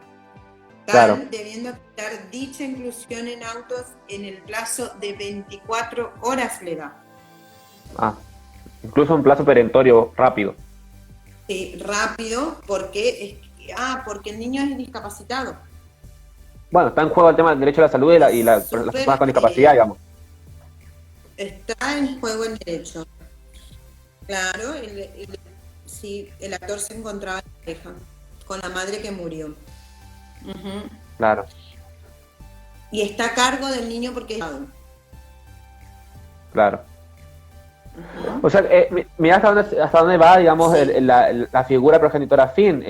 debiendo aceptar dicha inclusión en autos en el plazo de 24 horas le da. Incluso un plazo perentorio rápido. Sí, rápido, porque el niño es discapacitado. Bueno, está en juego el tema del derecho a la salud y las personas con discapacidad, digamos. Está en juego el derecho. Claro, el actor se encontraba en pareja con la madre que murió. Claro. Y está a cargo del niño porque es claro. Ujú. O sea, mira hasta dónde va, digamos, Sí, la figura progenitora afín.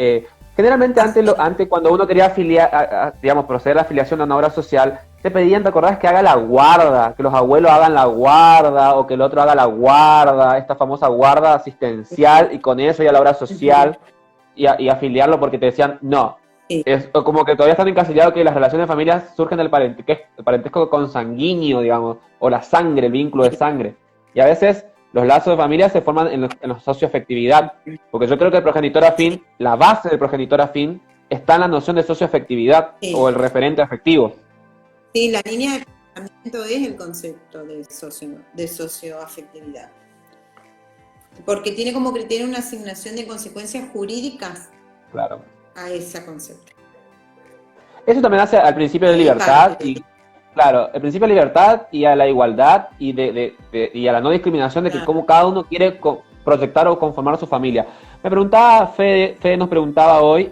Generalmente hasta antes cuando uno quería afiliar, digamos, proceder a la afiliación a una obra social, te pedían, ¿te acordás? Que haga la guarda, que los abuelos hagan la guarda, o que el otro haga la guarda, esta famosa guarda asistencial, y con eso ya la obra ujú, social, y afiliarlo porque te decían, no. sí, Es como que todavía están encasillados que las relaciones de familia surgen del parentesco consanguíneo, digamos, o la sangre, el vínculo de sí, sangre. Y a veces los lazos de familia se forman en la socioafectividad, porque yo creo que el progenitor sí, afín, la base del progenitor afín, está en la noción de socioafectividad o sí. el referente afectivo. Sí, la línea de pensamiento es el concepto de socioafectividad, porque tiene como criterio una asignación de consecuencias jurídicas Claro. a ese concepto. Eso también hace al principio Y de ahí libertad parte, y, claro, el principio de libertad y a la igualdad y a la no discriminación de que claro. como cada uno quiere proyectar o conformar su familia. Me preguntaba, Fede nos preguntaba hoy,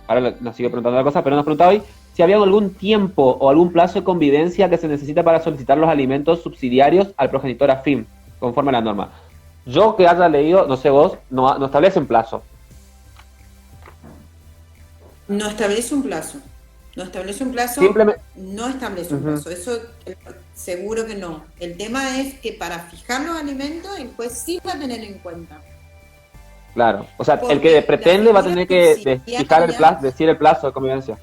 ahora nos sigue preguntando la cosa, pero nos preguntaba hoy si había algún tiempo o algún plazo de convivencia que se necesita para solicitar los alimentos subsidiarios al progenitor afín, conforme a la norma. Yo que haya leído, no sé vos, no establece un plazo. No establece un plazo. No establece un plazo, Simplemente... no establece un Uh-huh. plazo. Eso seguro que no. El tema es que para fijar los alimentos, el juez sí va a tener en cuenta. Claro, o sea, el que Porque la pretende va a figura tener que fijar el subsidiaria, plazo, decir el plazo de convivencia.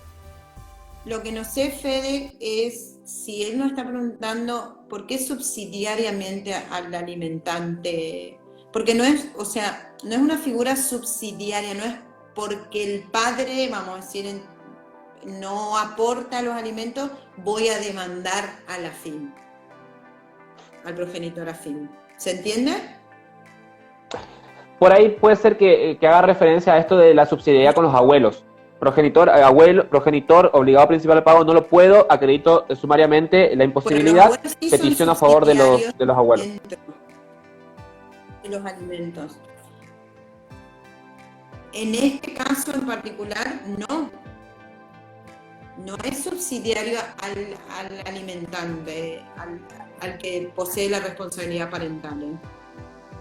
lo que no sé, Fede, es si él nos está preguntando por qué subsidiariamente al alimentante. Porque no es, o sea, no es una figura subsidiaria, no es porque el padre, vamos a decir, no aporta los alimentos, voy a demandar a la FIM, al progenitor afín. ¿Se entiende? Por ahí puede ser que haga referencia a esto de la subsidiariedad con los abuelos. Progenitor obligado principal al pago, no lo puedo, acredito sumariamente la Bueno, los imposibilidad, abuelos sí son petición a favor de subsidiarios de los abuelos. dentro de los alimentos. En este caso en particular, no. No es subsidiario al alimentante, al que posee la responsabilidad parental. ¿Eh?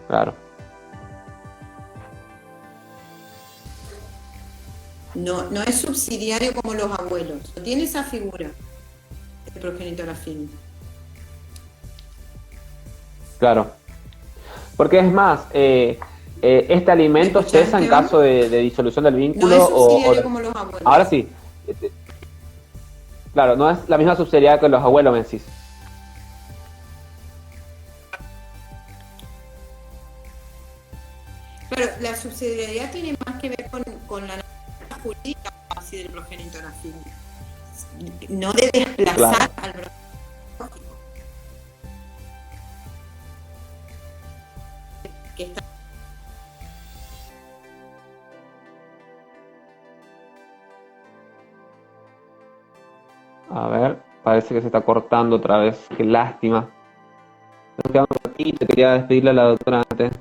Claro, No, no es subsidiario como los abuelos. No tiene esa figura el progenitor afín. claro. Porque es más, este ¿Me alimento escuchás, cesa en Esteban? caso de disolución del No vínculo es subsidiario como los ahora abuelos. sí, claro, no es la misma subsidiariedad que los abuelos, me decís. Claro, la subsidiariedad tiene más que ver con la naturaleza jurídica así del progenitor afín. No de desplazar Claro. al progenitor. Que está. A ver, parece que se está cortando otra vez. Qué lástima. Nos queda un ratito, quería despedirle a la doctora antes.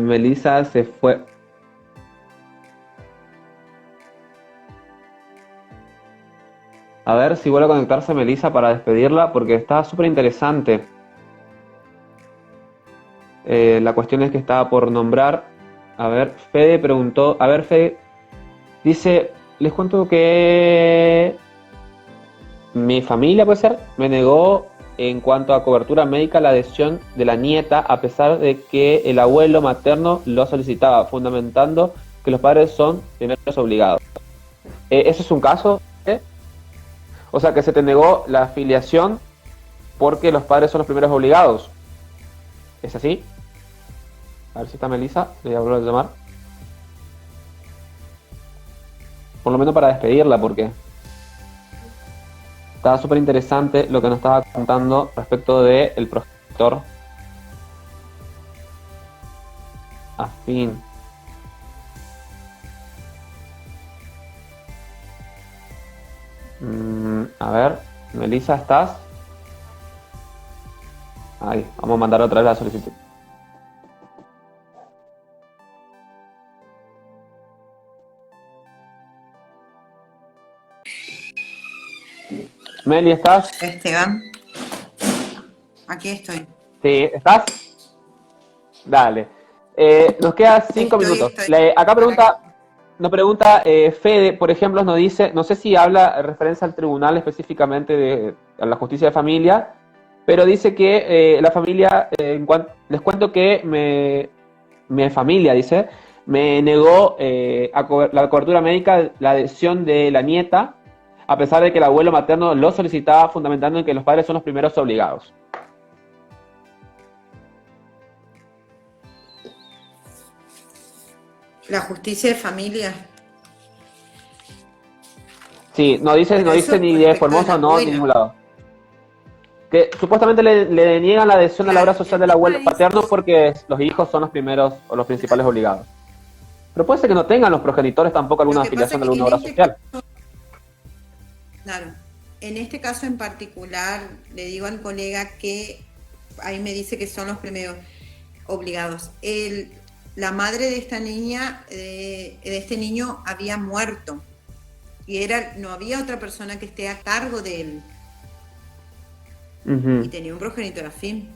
Melissa se fue. A ver si vuelve a conectarse Melissa para despedirla, porque está súper interesante. La cuestión es que estaba por nombrar. A ver, Fede preguntó. A ver, Fede dice: les cuento que mi familia, puede ser, me negó en cuanto a cobertura médica la adhesión de la nieta, a pesar de que el abuelo materno lo solicitaba, fundamentando que los padres son primeros obligados. ¿Ese es un caso? O sea, que se te negó la afiliación porque los padres son los primeros obligados. ¿Es así? A ver si está Melissa, le voy a volver a llamar. Por lo menos para despedirla, porque estaba súper interesante lo que nos estaba contando respecto del progenitor afín. A ver, Melissa, ¿estás? Ahí, vamos a mandar otra vez la solicitud. Meli, ¿estás? Esteban, aquí estoy. Sí, ¿estás? Dale. Nos queda 5 minutos. Estoy Acá para que... nos pregunta Fede, por ejemplo, nos dice, no sé si habla en referencia al tribunal específicamente de a la justicia de familia, pero dice que la familia, les cuento que mi familia, dice, me negó la cobertura médica, la adhesión de la nieta, a pesar de que el abuelo materno lo solicitaba, fundamentando en que los padres son los primeros obligados. La justicia de familia. Sí, no Pero dice eso ni de respecto del Formosa, no, en ningún abuelo. lado. Que supuestamente le deniegan la adhesión a la obra Claro, social el del tema abuelo es paterno porque los hijos son los primeros o los principales obligados. Pero puede ser que no tengan los progenitores tampoco lo alguna que pasa afiliación a que alguna en obra este caso, social. claro, en este caso en particular, le digo al colega que ahí me dice que son los primeros obligados. La madre de esta niña, de este niño, había muerto y no había otra persona que esté a cargo de él y Ujú. tenía un progenitor afín.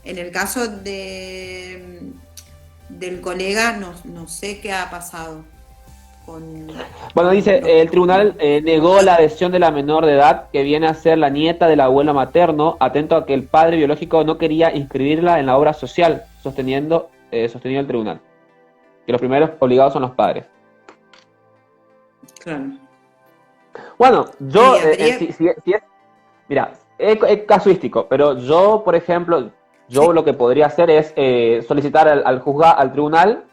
En el caso del colega, no sé qué ha pasado Bueno, con dice, el tribunal negó la adhesión de la menor de edad, que viene a ser la nieta del abuelo materno, atento a que el padre biológico no quería inscribirla en la obra social, sostenido el tribunal. Que los primeros obligados son los padres. Claro. Bueno, Y yo, habría, si es, mira, es casuístico, pero yo, por ejemplo, sí, yo lo que podría hacer es solicitar al tribunal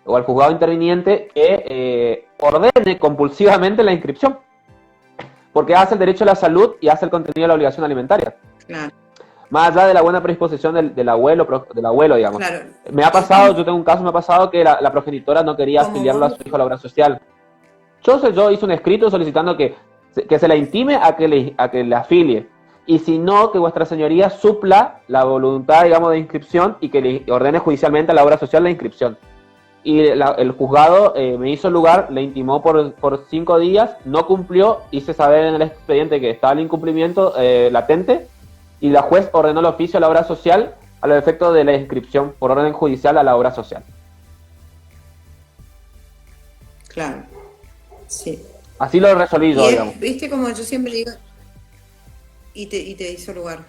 o al juzgado interviniente que ordene compulsivamente la inscripción, porque hace el derecho a la salud y hace el contenido de la obligación alimentaria. claro, Más allá de la buena predisposición del abuelo, digamos. claro. Me ha Es pasado, yo tengo un caso, me ha pasado que la progenitora no quería como afiliarlo a vos, su hijo a la obra social. Yo hice un escrito solicitando que se la intime a que le afilie. Y si no, que vuestra señoría supla la voluntad, digamos, de inscripción y que le ordene judicialmente a la obra social la inscripción. Y el juzgado me hizo lugar, le intimó por 5 días, no cumplió, hice saber en el expediente que estaba el incumplimiento latente y la juez ordenó el oficio a la obra social a los efectos de la inscripción por orden judicial a la obra social. claro, sí. Así lo resolví Y yo, digamos. viste, como yo siempre digo, y te hizo lugar.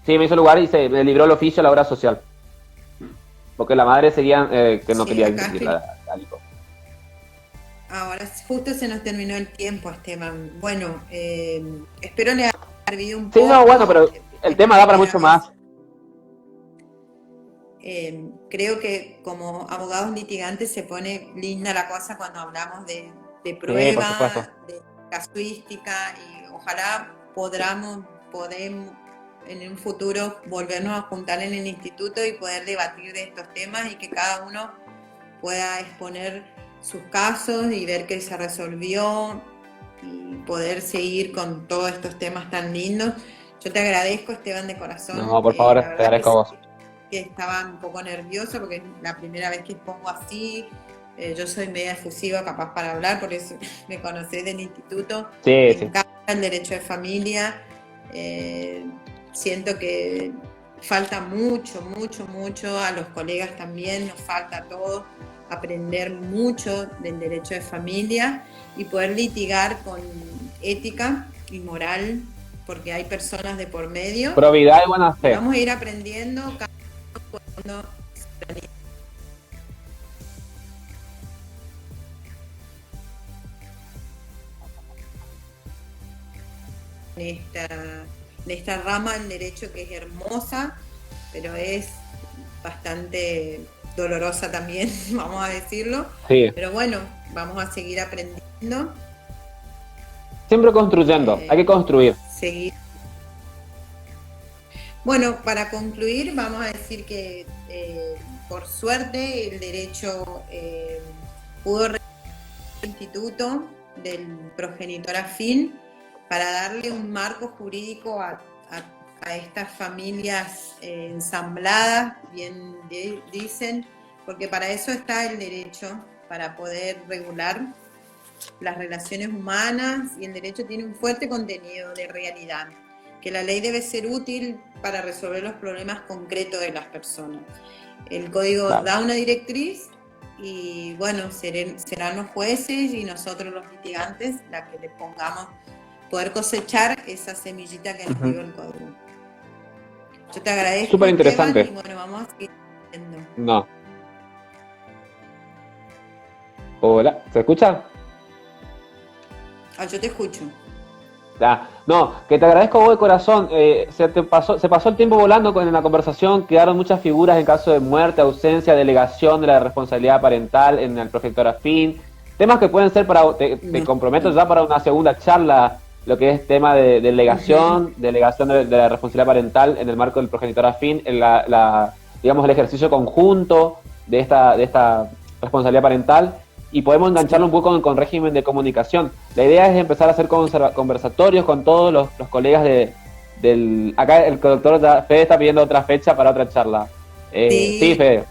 Sí, me hizo lugar y me libró el oficio a la obra social. Porque la madre seguía que no Sí, quería acá inscribirla estoy. al hijo. Ahora justo se nos terminó el tiempo, Esteban. Bueno, espero le haya servido un Sí, no, bueno, poco. pero el Es la tema da para primera mucho vez. más. Creo que como abogados litigantes se pone linda la cosa cuando hablamos de Sí, por supuesto. prueba, de casuística y ojalá podemos en un futuro volvernos a juntar en el instituto y poder debatir de estos temas y que cada uno pueda exponer sus casos y ver que se resolvió y poder seguir con todos estos temas tan lindos. Yo te agradezco, Esteban, de corazón. No, por La favor, te verdad agradezco a vos. que estaba un poco nerviosa porque es la primera vez que expongo así. Yo soy media efusiva, capaz para hablar, por eso me conocés del instituto. Sí, Me sí. encanta el derecho de familia. Siento que falta mucho, mucho, mucho. A los colegas también nos falta a todos aprender mucho del derecho de familia y poder litigar con ética y moral, porque hay personas de por medio. Probidad y buena Y fe. vamos a ir aprendiendo cuando en esta rama del derecho que es hermosa, pero es bastante dolorosa también, vamos a decirlo. Sí. Pero bueno, vamos a seguir aprendiendo, Siempre construyendo. Hay que construir. seguir. Bueno, para concluir, vamos a decir que por suerte el derecho pudo el instituto del progenitor afín para darle un marco jurídico a estas familias ensambladas, bien dicen, porque para eso está el derecho, para poder regular las relaciones humanas y el derecho tiene un fuerte contenido de realidad, que la ley debe ser útil para resolver los problemas concretos de las personas. El código Claro. da una directriz y bueno, serán los jueces y nosotros los litigantes la que le pongamos, poder cosechar esa semillita que nos dio el código. Yo te agradezco, Súper Esteban, interesante. y bueno, vamos a seguir viendo. No. Hola, ¿se escucha? Yo te escucho. Ah, no, que te agradezco vos de corazón. Se pasó el tiempo volando en la conversación, quedaron muchas figuras en caso de muerte, ausencia, delegación de la responsabilidad parental en el Progenitor Afín. Temas que pueden ser te comprometo ya para una segunda charla, lo que es tema de delegación, delegación de la responsabilidad parental en el marco del Progenitor Afín, en digamos, el ejercicio conjunto de esta responsabilidad parental. Y podemos engancharlo un poco con régimen de comunicación. La idea es empezar a hacer conversatorios con todos los colegas del... Acá el doctor Fede está pidiendo otra fecha para otra charla. Sí, Fede,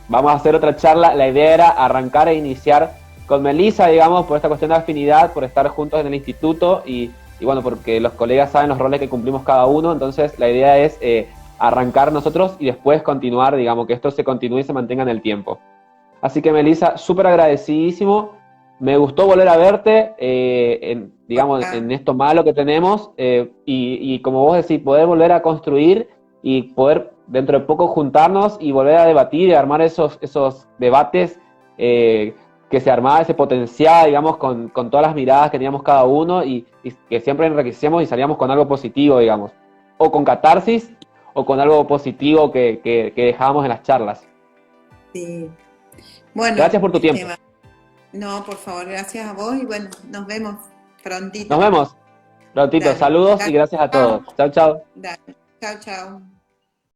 vamos a hacer otra charla. La idea era arrancar e iniciar con Melissa, digamos, por esta cuestión de afinidad, por estar juntos en el instituto y bueno, porque los colegas saben los roles que cumplimos cada uno. Entonces la idea es arrancar nosotros y después continuar, digamos, que esto se continúe y se mantenga en el tiempo. Así que, Melissa, súper agradecidísimo. Me gustó volver a verte, en esto malo que tenemos, y como vos decís, poder volver a construir y poder dentro de poco juntarnos y volver a debatir y armar esos debates que se armaba, se potenciaba, digamos, con todas las miradas que teníamos cada uno y que siempre enriquecíamos y salíamos con algo positivo, digamos, o con catarsis o con algo positivo que dejábamos en las charlas. Sí. Bueno, gracias por tu tiempo. No, por favor, gracias a vos y bueno, nos vemos prontito. Nos vemos prontito. Dale. Saludos y gracias a todos. Chao, chao. Dale. Chao, chao.